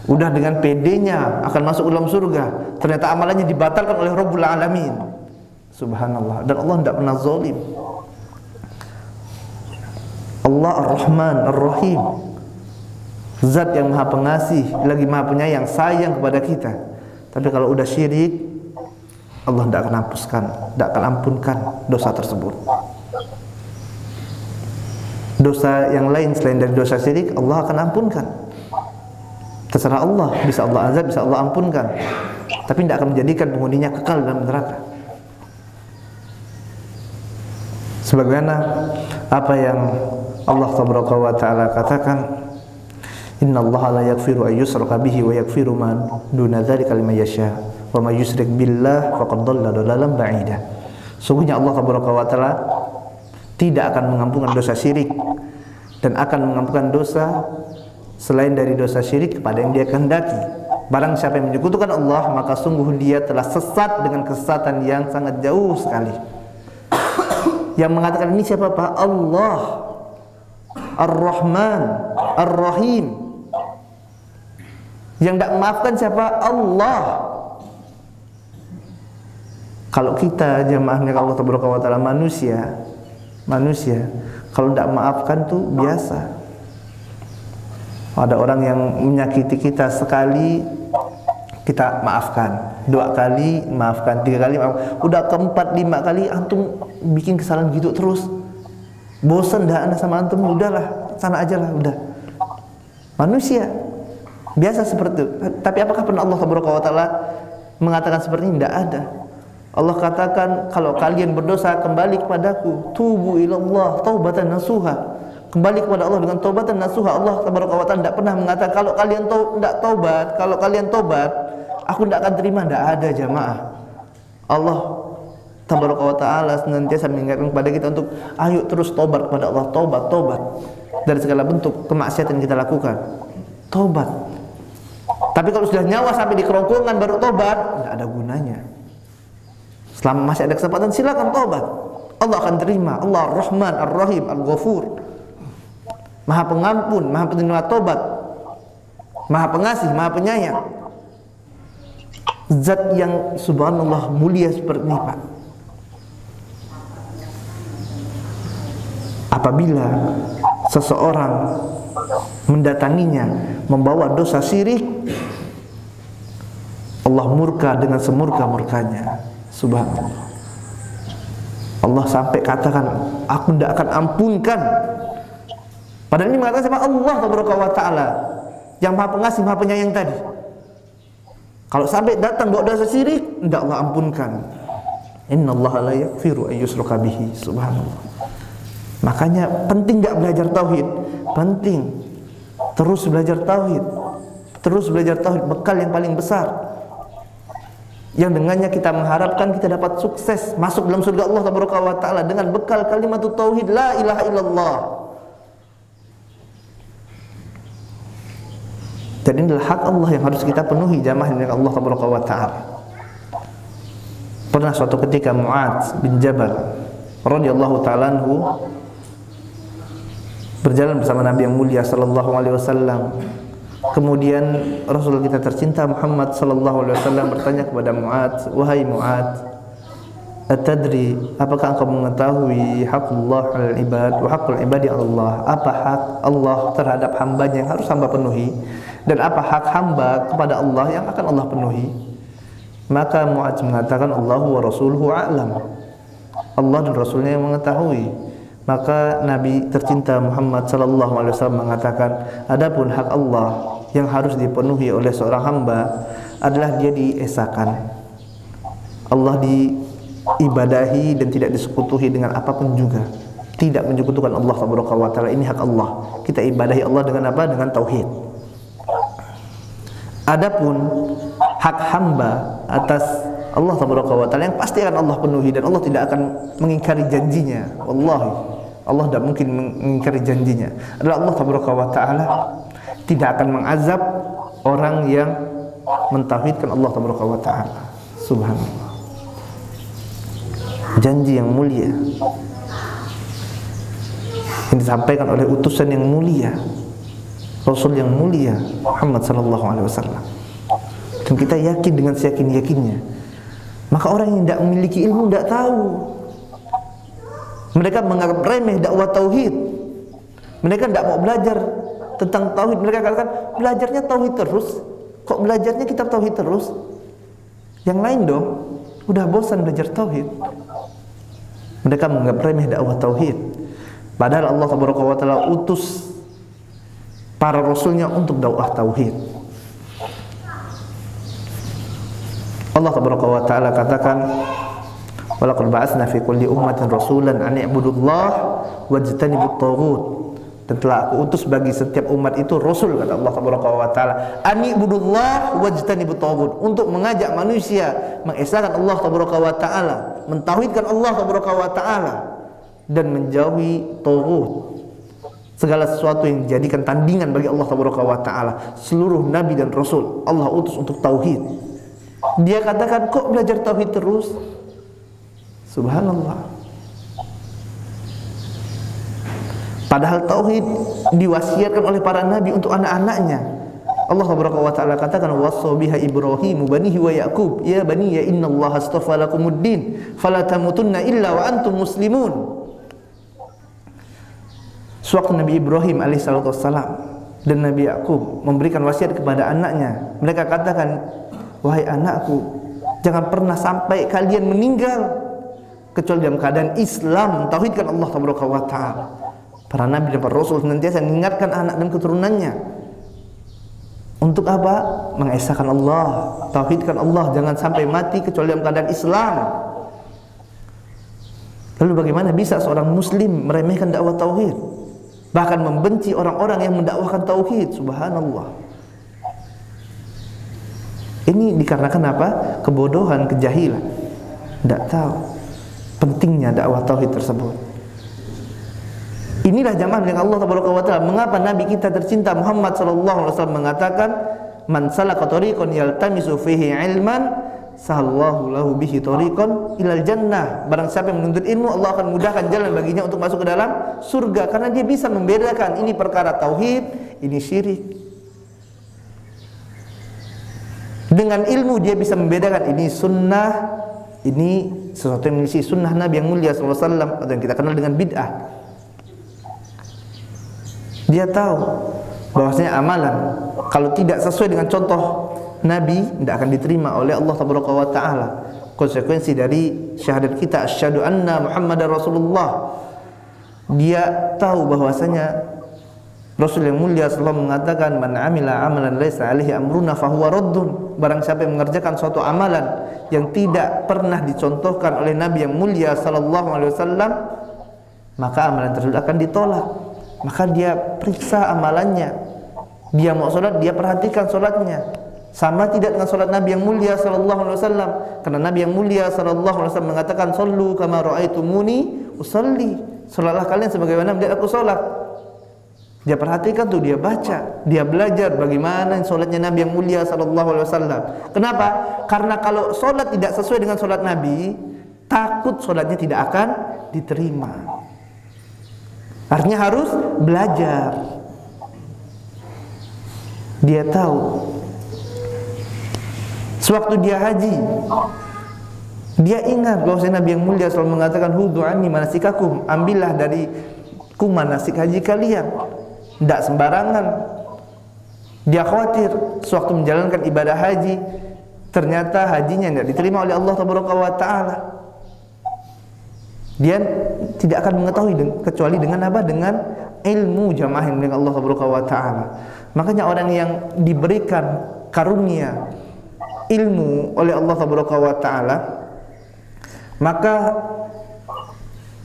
Udah dengan PD-nya akan masuk ke dalam surga, ternyata amalannya dibatalkan oleh Rabbul Alamin. Subhanallah. Dan Allah tidak pernah zalim. Allah Ar-Rahman Ar-Rahim, Zat yang maha pengasih lagi maha penyayang, sayang kepada kita. Tapi kalau udah syirik, Allah tidak akan hapuskan, tidak akan ampunkan dosa tersebut. Dosa yang lain selain dari dosa syirik, Allah akan ampunkan. Terserah Allah, bisa Allah azab, bisa Allah ampunkan. Tapi tidak akan menjadikan penghuninya kekal dalam neraka. Sebagaimana apa yang Allah Taala katakan, innallaha la yaghfiru ay yushraka bihi wa yaghfiru ma duna dzalika liman yasha wa may yusyrik billah faqad dhalla dhalalan ba'ida. Sungguhnya Allah Taala tidak akan mengampunkan dosa syirik dan akan mengampunkan dosa selain dari dosa syirik kepada yang dia kehendaki. Barang siapa yang menyekutukan Allah, maka sungguh dia telah sesat dengan kesesatan yang sangat jauh sekali. Yang mengatakan ini siapa Pak? Allah Ar-Rahman Ar-Rahim. Yang tidak memaafkan siapa? Allah. Kalau kita jemaahnya Allah Taala manusia, kalau tidak maafkan tuh biasa. Ada orang yang menyakiti kita sekali, kita maafkan. 2 kali maafkan, 3 kali maafkan. Udah keempat, 5 kali antum bikin kesalahan gitu terus. Bosan dah anda sama antum, udahlah, sana aja lah, udah. Manusia biasa seperti itu. Tapi apakah pernah Allah Taala mengatakan seperti ini? Tidak ada. Allah katakan, kalau kalian berdosa kembali kepadaku, tubu ilallah taubatan nasuha. Kembali kepada Allah dengan taubatan nasuha. Allah Taala tidak pernah mengatakan kalau kalian tidak taubat, kalau kalian taubat, aku tidak akan terima. Tidak ada jamaah. Allah Taala senantiasa mengingatkan kepada kita untuk ayo terus taubat kepada Allah, taubat dari segala bentuk kemaksiatan yang kita lakukan. Taubat. Tapi kalau sudah nyawa sampai di kerongkongan baru taubat, tidak ada gunanya. Selama masih ada kesempatan silakan taubat. Allah akan terima. Allah Ar-Rahman Ar-Rahim Al-Ghafur, Maha Pengampun, Maha Penerima taubat, Maha Pengasih, Maha Penyayang. Zat yang subhanallah mulia seperti ini Pak. Apabila seseorang mendatanginya membawa dosa syirik, Allah murka dengan semurka-murkanya. Subhanallah. Allah sampai katakan, aku tidak akan ampunkan. Padahal ini mengatakan siapa? Allah Taala yang maha pengasih, maha penyayang tadi. Kalau sampai datang bawa dosa syirik, tidak Allah ampunkan. Innallaha la yaghfiru ay yushraka bihi. Subhanallah. Makanya penting enggak belajar tauhid? Penting. Terus belajar tauhid. Terus belajar tauhid, bekal yang paling besar. Yang dengannya kita mengharapkan kita dapat sukses masuk dalam surga Allah Taala dengan bekal kalimat tauhid la ilaha illallah. Dan ini adalah hak Allah yang harus kita penuhi jamaah dengan Allah Taala. Pernah suatu ketika Mu'adz bin Jabal radhiyallahu taala anhu berjalan bersama Nabi yang mulia sallallahu alaihi wasallam. Kemudian Rasul kita tercinta Muhammad sallallahu alaihi wasallam bertanya kepada Mu'adz, "Wahai Mu'adz, atadri, apakah engkau mengetahui haqqullah 'alal ibad wa haqqul ibadi 'ala Allah?" Apa hak Allah terhadap hambanya yang harus hamba penuhi, dan apa hak hamba kepada Allah yang akan Allah penuhi? Maka Mu'adz mengatakan, Allahu wa rasuluhu a'lam. Allah dan Rasulnya yang mengetahui. Maka Nabi tercinta Muhammad sallallahu alaihi wasallam mengatakan, adapun hak Allah yang harus dipenuhi oleh seorang hamba adalah dia diesakan, Allah diibadahi dan tidak disekutuhi dengan apapun juga. Tidak menyekutukan Allah Taala. Ini hak Allah. Kita ibadahi Allah dengan apa? Dengan tauhid. Adapun hak hamba atas Allah Taala yang pasti akan Allah penuhi dan Allah tidak akan mengingkari janjinya. Wallahi, Allah tidak mungkin mengingkari janjinya. Adalah Allah Taala tidak akan mengazab orang yang mentauhidkan Allah Taala. Subhanallah. Janji yang mulia yang disampaikan oleh utusan yang mulia, Rasul yang mulia Muhammad sallallahu alaihi wasallam. Dan kita yakin dengan seyakin-yakinnya. Maka orang yang tidak memiliki ilmu tidak tahu. Mereka menganggap remeh dakwah tauhid. Mereka tidak mau belajar tentang tauhid. Mereka katakan belajarnya tauhid terus. Kok belajarnya kitab tauhid terus? Yang lain dong. Udah bosan belajar tauhid. Mereka menganggap remeh dakwah tauhid. Padahal Allah Taala utus para rasulnya untuk dakwah tauhid. Allah Taala katakan, walaqad ba'atsna fi kulli ummatin rasulan an i'budullah wajtanibut taghut. Dan telah aku utus bagi setiap umat itu rasul, kata Allah Taala, an i'budullah wajtanibut taghut, untuk mengajak manusia mengesahkan Allah Taala, mentauhidkan Allah Taala dan menjauhi taghut, segala sesuatu yang dijadikan tandingan bagi Allah Taala. Seluruh nabi dan rasul Allah utus untuk tauhid. Dia katakan, kok belajar tauhid terus? Subhanallah. Padahal tauhid diwasiatkan oleh para nabi untuk anak-anaknya. Allah Taala katakan, wassa biha Ibrahim banihi wa Yaqub ya bani ya innallaha astafa lakumuddin fala tamutunna illa wa antum muslimun. Sewaktu Nabi Ibrahim alaihissalam dan Nabi Yaqub memberikan wasiat kepada anaknya, mereka katakan, wahai anakku, jangan pernah sampai kalian meninggal kecuali dalam keadaan Islam, tauhidkan Allah Taala. Para nabi dan para rasul senantiasa mengingatkan anak dan keturunannya untuk apa? Mengesahkan Allah, tauhidkan Allah, jangan sampai mati kecuali dalam keadaan Islam. Lalu bagaimana bisa seorang muslim meremehkan dakwah tauhid, bahkan membenci orang-orang yang mendakwahkan tauhid? Subhanallah. Ini dikarenakan apa? Kebodohan, kejahilan. Tidak tahu pentingnya dakwah tauhid tersebut. Inilah jamaah yang Allah Taala. Mengapa Nabi kita tercinta Muhammad sallallahu alaihi wasallam mengatakan, man salaka tariqan yaltamisu fihi ilman sahallahu lahu bihi tariqan ilal jannah. Barang siapa yang menuntut ilmu, Allah akan mudahkan jalan baginya untuk masuk ke dalam surga, karena dia bisa membedakan ini perkara tauhid, ini syirik. Dengan ilmu dia bisa membedakan ini sunnah, ini sesuatu yang mengisi sunnah Nabi yang mulia sallallahu alaihi wasallam, atau yang kita kenal dengan bid'ah. Dia tahu bahwasanya amalan kalau tidak sesuai dengan contoh Nabi tidak akan diterima oleh Allah Taala. Konsekuensi dari syahadat kita asyhadu anna Muhammadar Rasulullah. Dia tahu bahwasanya Rasul yang mulia sallallahu mengatakan, man amila amalan laisa alaihi amruna fahuwa raddun. Barang siapa yang mengerjakan suatu amalan yang tidak pernah dicontohkan oleh Nabi yang mulia sallallahu alaihi wasallam, maka amalan tersebut akan ditolak. Maka dia periksa amalannya. Dia mau sholat, dia perhatikan sholatnya sama tidak dengan sholat Nabi yang mulia sallallahu alaihi wasallam. Karena Nabi yang mulia sallallahu alaihi wasallam mengatakan, "Shallu kama ra'aitumuni usolli." Sholatlah kalian sebagaimana melihat aku sholat. Dia perhatikan tuh, dia baca, dia belajar bagaimana sholatnya Nabi yang mulia sallallahu alaihi wasallam. Kenapa? Karena kalau sholat tidak sesuai dengan sholat Nabi, takut sholatnya tidak akan diterima. Artinya harus belajar. Dia tahu. Sewaktu dia haji, dia ingat bahwa Nabi yang mulia selalu mengatakan, "Hudhu anni manasikakum." Ambillah dariku manasik haji kalian. Tidak sembarangan. Dia khawatir sewaktu menjalankan ibadah haji, ternyata hajinya tidak diterima oleh Allah Taala. Dia tidak akan mengetahui kecuali dengan apa? Dengan ilmu jamaah dengan Allah Taala. Makanya orang yang diberikan karunia ilmu oleh Allah Taala, maka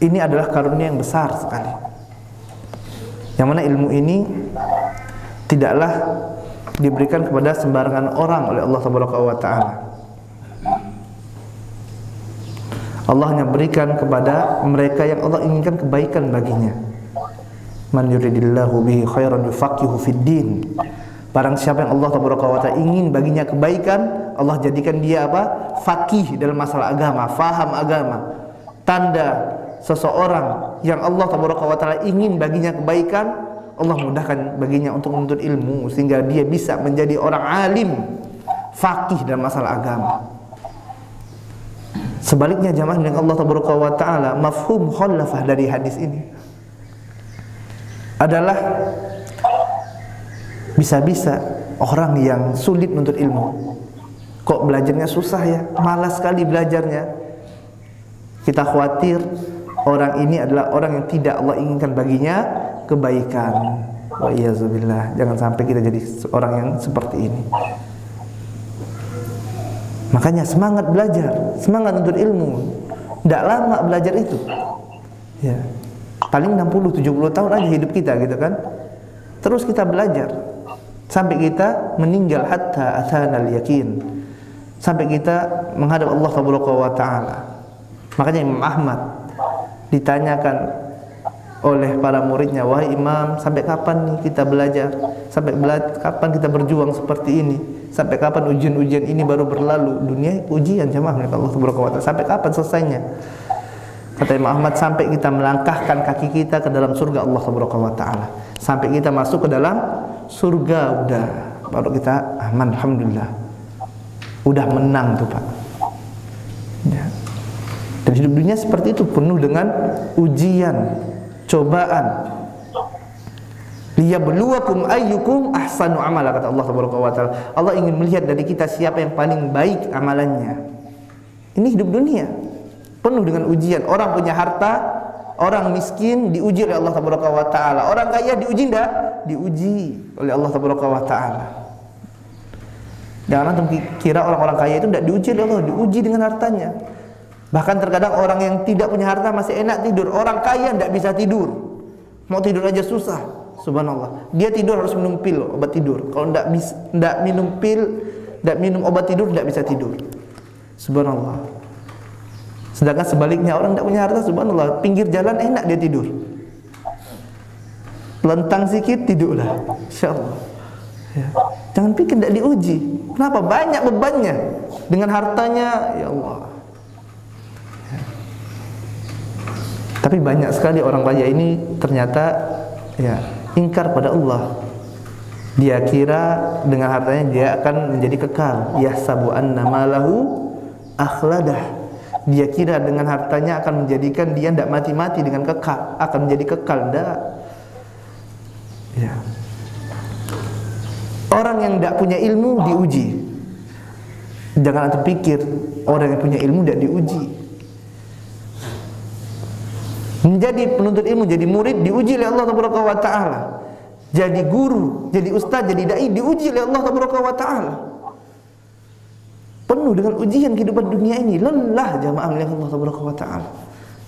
ini adalah karunia yang besar sekali. Yang mana ilmu ini tidaklah diberikan kepada sembarangan orang oleh Allah Taala. Allah hanya berikan kepada mereka yang Allah inginkan kebaikan baginya. Man yuridillahu bihi khairan yufaqihu fid din. Barang siapa yang Allah Taala ingin baginya kebaikan, Allah jadikan dia apa? Faqih dalam masalah agama, faham agama. Tanda seseorang yang Allah Taala ingin baginya kebaikan, Allah mudahkan baginya untuk menuntut ilmu sehingga dia bisa menjadi orang alim, faqih dalam masalah agama. Sebaliknya jamaah yang Allah Taala, mafhum khulafah dari hadis ini adalah bisa-bisa orang yang sulit menuntut ilmu, kok belajarnya susah ya, malas sekali belajarnya. Kita khawatir orang ini adalah orang yang tidak Allah inginkan baginya kebaikan. Wa iyyazubillah, jangan sampai kita jadi orang yang seperti ini. Makanya semangat belajar, semangat menuntut ilmu. Tidak lama belajar itu, ya. Paling 60-70 tahun aja hidup kita gitu kan. Terus kita belajar sampai kita meninggal, hatta atanal yakin, sampai kita menghadap Allah Taala. Makanya Imam Ahmad ditanyakan oleh para muridnya, wahai Imam, sampai kapan nih kita belajar? Sampai kapan kita berjuang seperti ini? Sampai kapan ujian-ujian ini baru berlalu? Dunia ujian jemaah Allah Taala. Sampai kapan selesainya? Kata Imam Ahmad, sampai kita melangkahkan kaki kita ke dalam surga Allah Taala. Sampai kita masuk ke dalam surga, udah baru kita aman, alhamdulillah. Udah menang tuh Pak. Ya. Dan hidup dunia seperti itu, penuh dengan ujian, cobaan. Liyabluwakum ayyukum ahsanu amala, kata Allah Taala. Allah ingin melihat dari kita siapa yang paling baik amalannya. Ini hidup dunia penuh dengan ujian. Orang punya harta, orang miskin diuji oleh Allah Taala. Orang kaya diuji enggak? Diuji oleh Allah Taala. Jangan antum kira orang-orang kaya itu enggak diuji oleh Allah, diuji dengan hartanya. Bahkan terkadang orang yang tidak punya harta masih enak tidur, orang kaya enggak bisa tidur. Mau tidur aja susah. Subhanallah. Dia tidur harus minum pil, obat tidur. Kalau enggak minum pil, enggak minum obat tidur, enggak bisa tidur. Subhanallah. Sedangkan sebaliknya orang tidak punya harta, subhanallah, pinggir jalan enak dia tidur. Lentang sikit tidurlah, insyaallah. Ya. Jangan pikir tidak diuji. Kenapa? Banyak bebannya dengan hartanya, ya Allah. Ya. Tapi banyak sekali orang kaya ini ternyata ya ingkar pada Allah. Dia kira dengan hartanya dia akan menjadi kekal. Yahsabu anna malahu akhladah. Dia kira dengan hartanya akan menjadikan dia tidak mati-mati dengan kekal, akan menjadi kekal. Tidak. Ya. Orang yang tidak punya ilmu diuji. Jangan antum pikir orang yang punya ilmu tidak diuji. Menjadi penuntut ilmu, jadi murid diuji oleh Allah Taala. Jadi guru, jadi ustaz, jadi dai diuji oleh Allah Taala. Penuh dengan ujian kehidupan dunia ini. Lelah jamaah milik Allah Taala.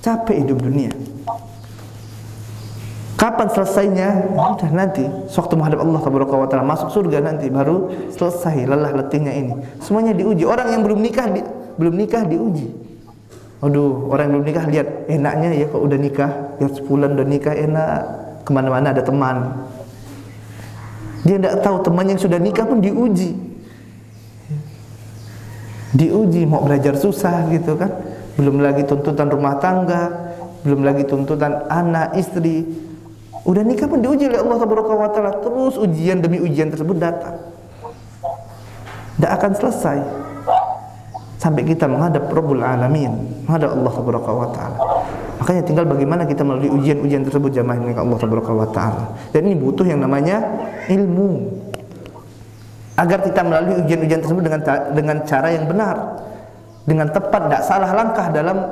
Capek hidup dunia. Kapan selesainya? Udah nanti. Sewaktu menghadap Allah Taala, masuk surga nanti baru selesai lelah letihnya ini. Semuanya diuji. Orang yang belum nikah diuji. Aduh, orang yang belum nikah lihat enaknya ya kalau udah nikah, lihat sebulan udah nikah enak, kemana-mana ada teman. Dia tidak tahu teman yang sudah nikah pun diuji. Diuji, mau belajar susah gitu kan. Belum lagi tuntutan rumah tangga, belum lagi tuntutan anak, istri. Udah nikah pun diuji oleh Allah Taala. Terus ujian demi ujian tersebut datang. Tidak akan selesai sampai kita menghadap Rabbul Alamin, menghadap Allah Taala. Makanya tinggal bagaimana kita melalui ujian-ujian tersebut jamaah milik Allah Taala. Dan ini butuh yang namanya ilmu. Agar kita melalui ujian-ujian tersebut dengan cara yang benar, dengan tepat, tidak salah langkah dalam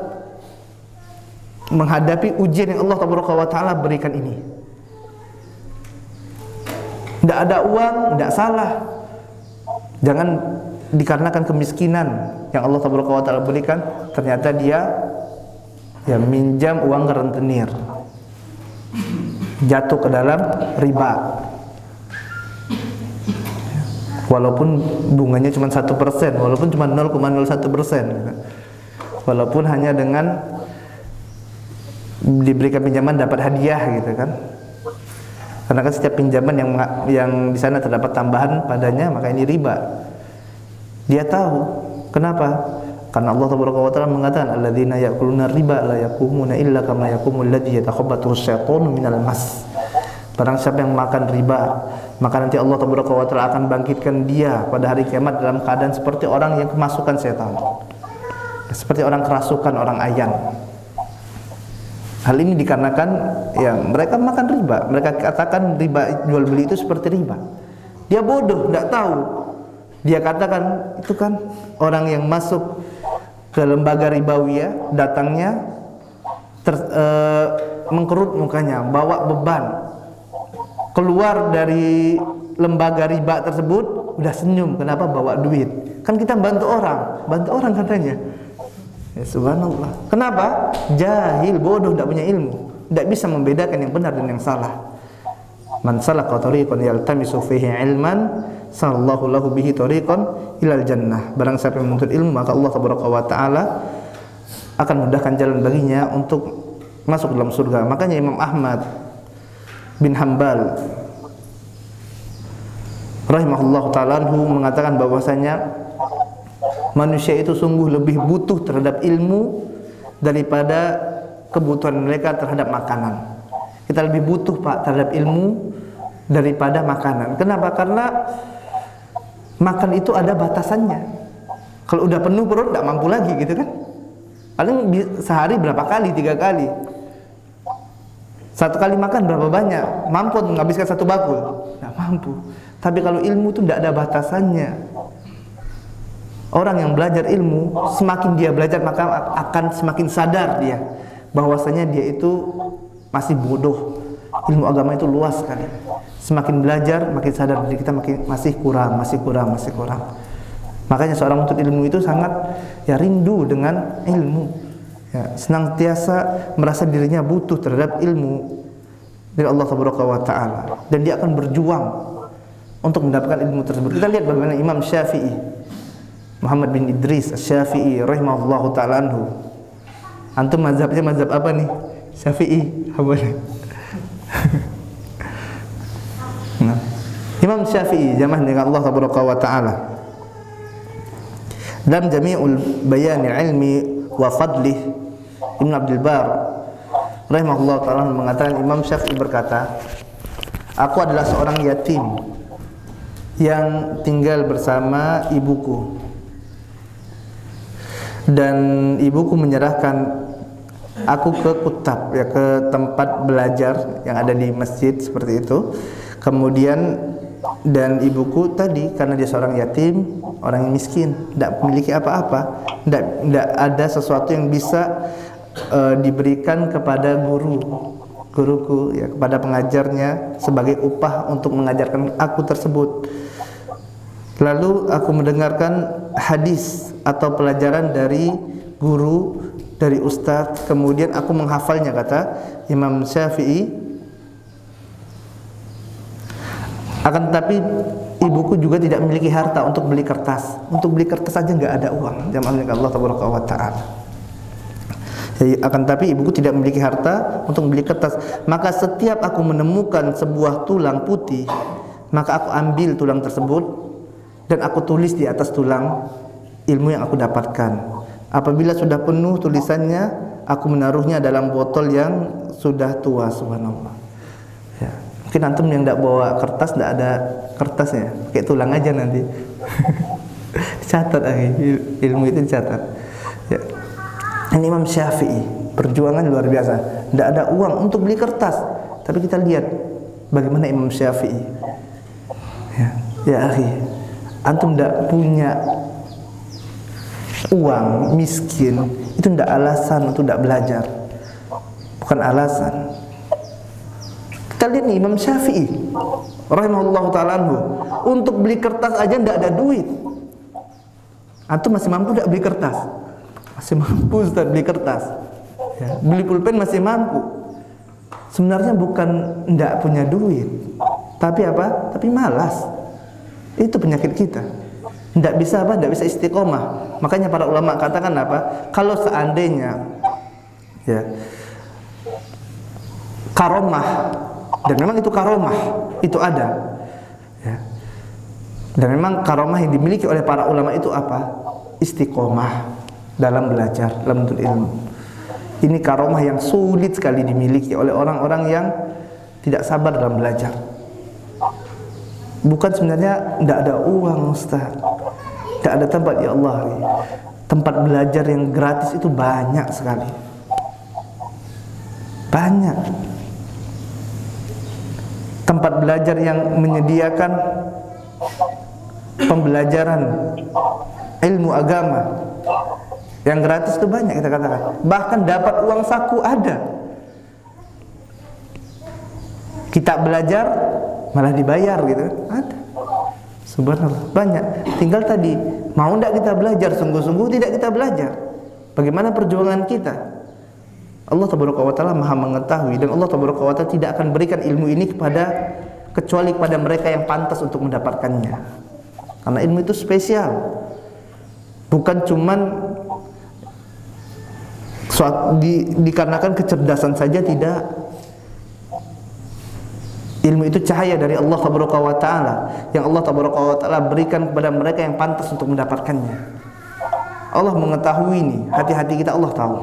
menghadapi ujian yang Allah Taala berikan ini. Tidak ada uang, tidak salah. Jangan dikarenakan kemiskinan yang Allah Taala berikan, ternyata dia ya minjam uang ke rentenir, jatuh ke dalam riba. Walaupun bunganya cuma 1%, walaupun cuma 0,01%, walaupun hanya dengan diberikan pinjaman dapat hadiah gitu kan, Karena kan setiap pinjaman yang di sana terdapat tambahan padanya, maka ini riba. Dia tahu. Kenapa? Karena Allah Taala mengatakan alladzina ya'kuluna riba la yaqumuna illa kama yaqumul ladzi yatakhabbathu asyaitanu minal mas. Barang siapa yang makan riba, maka nanti Allah Taala akan bangkitkan dia pada hari kiamat dalam keadaan seperti orang yang kemasukan setan. Seperti orang kerasukan, orang ayan. Hal ini dikarenakan ya mereka makan riba. Mereka katakan riba jual beli itu seperti riba. Dia bodoh, tidak tahu. Dia katakan itu kan orang yang masuk ke lembaga ribawiyah, datangnya mengkerut mukanya, bawa beban. Keluar dari lembaga riba tersebut udah senyum. Kenapa? Bawa duit. Kan kita bantu orang katanya. Ya, subhanallah. Kenapa? Jahil, bodoh, tidak punya ilmu, tidak bisa membedakan yang benar dan yang salah. Man salaka tariqan yaltamisu fihi ilman, sallallahu lahu bihi tariqan ilal jannah. Barang siapa yang menuntut ilmu, maka Allah Taala akan mudahkan jalan baginya untuk masuk dalam surga. Makanya Imam Ahmad bin Hanbal rahimahullah ta'ala mengatakan bahwasanya manusia itu sungguh lebih butuh terhadap ilmu daripada kebutuhan mereka terhadap makanan. Kita lebih butuh Pak terhadap ilmu daripada makanan. Kenapa? Karena makan itu ada batasannya. Kalau udah penuh perut tidak mampu lagi gitu kan. Paling sehari berapa kali? 3 kali. Satu kali makan berapa banyak? Mampu menghabiskan 1 bakul? Tidak mampu. Tapi kalau ilmu itu tidak ada batasannya. Orang yang belajar ilmu, semakin dia belajar maka akan semakin sadar dia bahwasanya dia itu masih bodoh. Ilmu agama itu luas sekali. Semakin belajar, makin sadar diri kita masih kurang. Makanya seorang menuntut ilmu itu sangat ya rindu dengan ilmu. Ya, senantiasa merasa dirinya butuh terhadap ilmu dari Allah Taala, dan dia akan berjuang untuk mendapatkan ilmu tersebut. Kita lihat bagaimana Imam Syafi'i Muhammad bin Idris Asy-Syafi'i rahimahullahu ta'ala anhu. Antum mazhabnya mazhab apa nih? Syafi'i. Nah, Imam Syafi'i jamaah dengan Allah Subhanahu wa ta'ala. Dalam Jami'ul Bayan Ilmi wa Fadlih, Ibn Abdul Bar rahimahullahu ta'ala mengatakan, Imam Syafi'i berkata, aku adalah seorang yatim yang tinggal bersama ibuku, dan ibuku menyerahkan aku ke kutab, ya ke tempat belajar yang ada di masjid seperti itu. Kemudian dan ibuku tadi karena dia seorang yatim, orang yang miskin, tidak memiliki apa-apa, tidak ada sesuatu yang bisa diberikan kepada guruku, ya kepada pengajarnya sebagai upah untuk mengajarkan aku tersebut. Lalu aku mendengarkan hadis atau pelajaran dari guru, dari ustadz, kemudian aku menghafalnya, kata Imam Syafi'i. Akan tetapi ibuku juga tidak memiliki harta untuk beli kertas. Untuk beli kertas saja nggak ada uang. Jamaah Allah Taala. Akan tetapi ibuku tidak memiliki harta untuk beli kertas. Maka setiap aku menemukan sebuah tulang putih, maka aku ambil tulang tersebut dan aku tulis di atas tulang ilmu yang aku dapatkan. Apabila sudah penuh tulisannya, aku menaruhnya dalam botol yang sudah tua. Subhanallah. Ya. Mungkin antum yang tidak bawa kertas, tidak ada kertasnya, pakai tulang aja nanti. Catat ilmu itu dicatat. Ya. Ini Imam Syafi'i, perjuangan luar biasa. Tidak ada uang untuk beli kertas, tapi kita lihat bagaimana Imam Syafi'i. Ya akhi, antum tidak punya uang, miskin, itu tidak alasan untuk tidak belajar. Bukan alasan. Kita lihat nih Imam Syafi'i rahimahullahu ta'ala anhu, untuk beli kertas aja tidak ada duit. Antum masih mampu tidak beli kertas? Masih mampu Ustaz beli kertas. Ya, beli pulpen masih mampu. Sebenarnya bukan tidak punya duit, tapi apa? Tapi malas. Itu penyakit kita. Tidak bisa apa? Tidak bisa istiqomah. Makanya para ulama katakan apa? Kalau seandainya ya karomah Dan memang itu karomah, itu ada. Ya. Dan memang karomah yang dimiliki oleh para ulama itu apa? Istiqomah dalam belajar, dalam menuntut ilmu. Ini karomah yang sulit sekali dimiliki oleh orang-orang yang tidak sabar dalam belajar. Bukan sebenarnya tidak ada uang, Ustaz, tidak ada tempat. Ya Allah, tempat belajar yang gratis itu banyak sekali, banyak. Tempat belajar yang menyediakan pembelajaran ilmu agama yang gratis itu banyak, kita katakan. Bahkan dapat uang saku ada. Kita belajar malah dibayar gitu, ada. Subhanallah, banyak. Tinggal tadi, mau tidak kita belajar, sungguh-sungguh tidak kita belajar. Bagaimana perjuangan kita? Allah Tabaraka wa Ta'ala Maha mengetahui, dan Allah Tabaraka wa Ta'ala tidak akan berikan ilmu ini kecuali kepada mereka yang pantas untuk mendapatkannya. Karena ilmu itu spesial. Bukan cuman dikarenakan kecerdasan saja, tidak. Ilmu itu cahaya dari Allah Tabaraka wa Ta'ala yang Allah Tabaraka wa Ta'ala berikan kepada mereka yang pantas untuk mendapatkannya. Allah mengetahui ini, hati-hati kita Allah tahu.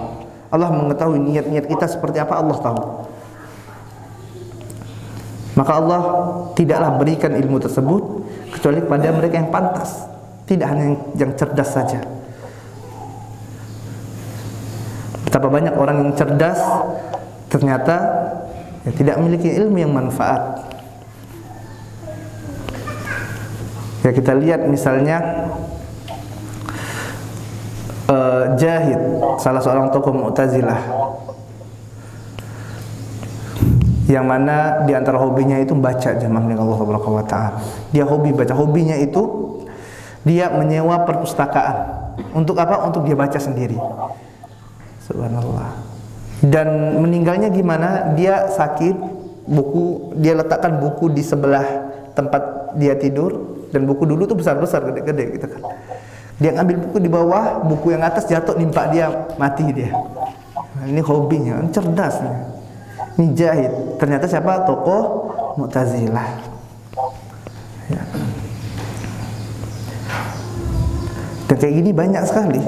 Allah mengetahui niat-niat kita seperti apa, Allah tahu. Maka Allah tidaklah berikan ilmu tersebut kecuali kepada mereka yang pantas, tidak hanya yang cerdas saja. Betapa banyak orang yang cerdas ternyata tidak memiliki ilmu yang manfaat. Ya, kita lihat misalnya Jahid, salah seorang tokoh Mu'tazilah, yang mana di antara hobinya itu baca, jamaah milik Allah Subhanahu wa Ta'ala. Dia hobi baca, hobinya itu dia menyewa perpustakaan. Untuk apa? Untuk dia baca sendiri. Subhanallah. Dan meninggalnya gimana? Dia sakit, dia letakkan buku di sebelah tempat dia tidur, dan buku dulu tuh besar-besar, gede-gede gitu kan. Dia ngambil buku di bawah, buku yang atas jatuh, nimpa dia, mati dia. Nah, ini hobinya, cerdas nih. Ini Jahid. Ternyata siapa? Tokoh Mu'tazilah. Ya. Dan kayak gini banyak sekali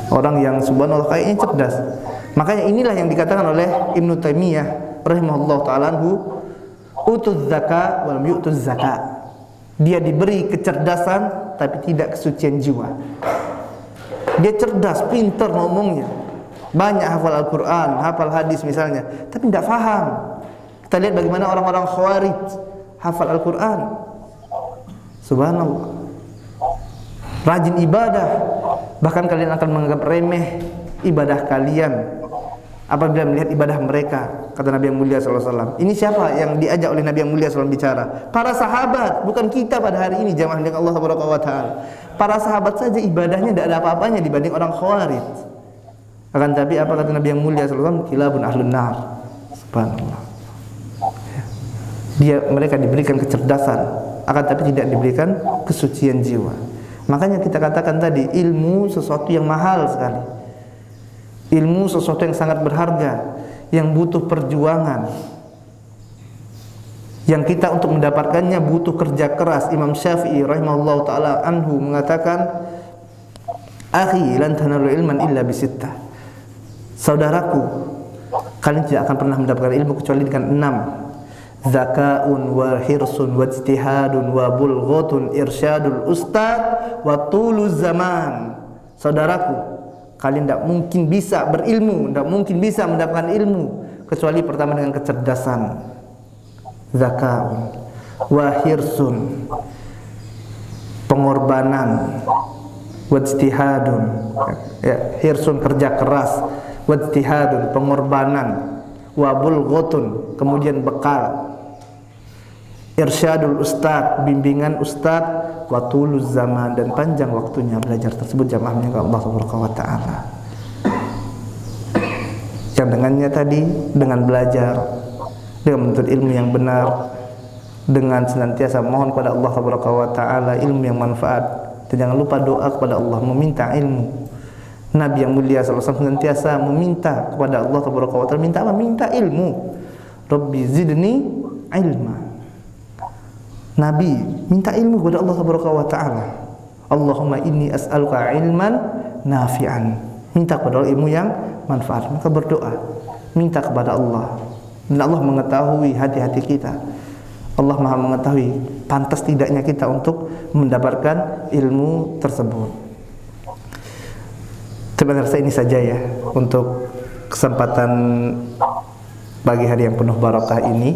orang yang subhanallah kayaknya cerdas. Makanya inilah yang dikatakan oleh Ibnu Taimiyah rahimahullah ta'ala anhu, utuz zakat walam yu'tuz zakat. Dia diberi kecerdasan tapi tidak kesucian jiwa. Dia cerdas, pintar ngomongnya, banyak hafal Al-Quran, hafal hadis misalnya, tapi tidak faham. Kita lihat bagaimana orang-orang Khawarij hafal Al-Quran, subhanallah, rajin ibadah, bahkan kalian akan menganggap remeh ibadah kalian apabila melihat ibadah mereka. Kata Nabi yang mulia SAW. Ini siapa yang diajak oleh Nabi yang mulia SAW bicara? Para sahabat, bukan kita pada hari ini, jamaah dengan Allah Subhanahu wa Ta'ala. Para sahabat saja ibadahnya tidak ada apa-apanya dibanding orang Khawarij. Akan tapi apa kata Nabi yang mulia SAW? Kilabun ahlun nar. Subhanallah. Mereka diberikan kecerdasan, akan tapi tidak diberikan kesucian jiwa. Makanya kita katakan tadi, ilmu sesuatu yang mahal sekali. Ilmu sesuatu yang sangat berharga, yang butuh perjuangan, yang kita untuk mendapatkannya butuh kerja keras. Imam Syafi'i rahimahullah ta'ala anhu mengatakan, akhi lan tanalu ilman illa bisittah. Saudaraku, kalian tidak akan pernah mendapatkan ilmu kecuali dengan 6. Zaka'un wa hirsun wa ijtihadun wa bulghatun irsyadul ustad wa tuluz zaman. Saudaraku, kalian tidak mungkin bisa berilmu, tidak mungkin bisa mendapatkan ilmu kecuali pertama dengan kecerdasan, zaka'un, wa hirsun, pengorbanan, wa ijtihadun, ya, hirsun kerja keras, wa ijtihadun pengorbanan, wa bulghatun kemudian bekal, irsyadul ustad bimbingan ustad, wa tuluz zaman dan panjang waktunya belajar tersebut, jamaahnya ke Allah Subhanahu wa Ta'ala. Yang dengannya tadi, dengan belajar, dengan menuntut ilmu yang benar, dengan senantiasa mohon kepada Allah Subhanahu wa Ta'ala ilmu yang manfaat, dan jangan lupa doa kepada Allah, meminta ilmu. Nabi yang mulia SAW senantiasa meminta kepada Allah Subhanahu wa Ta'ala, minta apa? Minta ilmu. Rabbi zidni ilma. Nabi minta ilmu kepada Allah Subhanahu wa taala. Allahumma inni as'aluka ilman nafi'an. Minta kepada Allah ilmu yang manfaat. Maka berdoa, minta kepada Allah. Dan Allah mengetahui hati-hati kita. Allah Maha mengetahui pantas tidaknya kita untuk mendapatkan ilmu tersebut. Sebenarnya ini saja ya untuk kesempatan pagi hari yang penuh barakah ini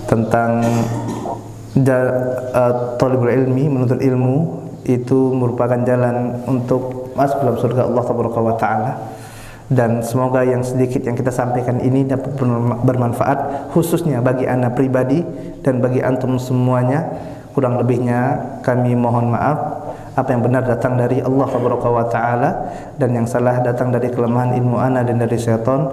tentang talibul ilmi, menuntut ilmu itu merupakan jalan untuk masuk dalam surga Allah Subhanahu wa taala. Dan semoga yang sedikit yang kita sampaikan ini dapat bermanfaat khususnya bagi ana pribadi dan bagi antum semuanya. Kurang lebihnya kami mohon maaf. Apa yang benar datang dari Allah Subhanahu wa taala dan yang salah datang dari kelemahan ilmu ana dan dari syaitan.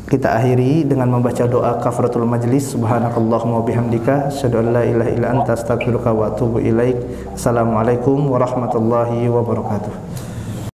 Kita akhiri dengan membaca doa kafaratul majlis. Subhanakallahumma wa bihamdika asyhadu an la ilaha illa anta astaghfiruka wa atubu ilaik. Assalamualaikum warahmatullahi wabarakatuh.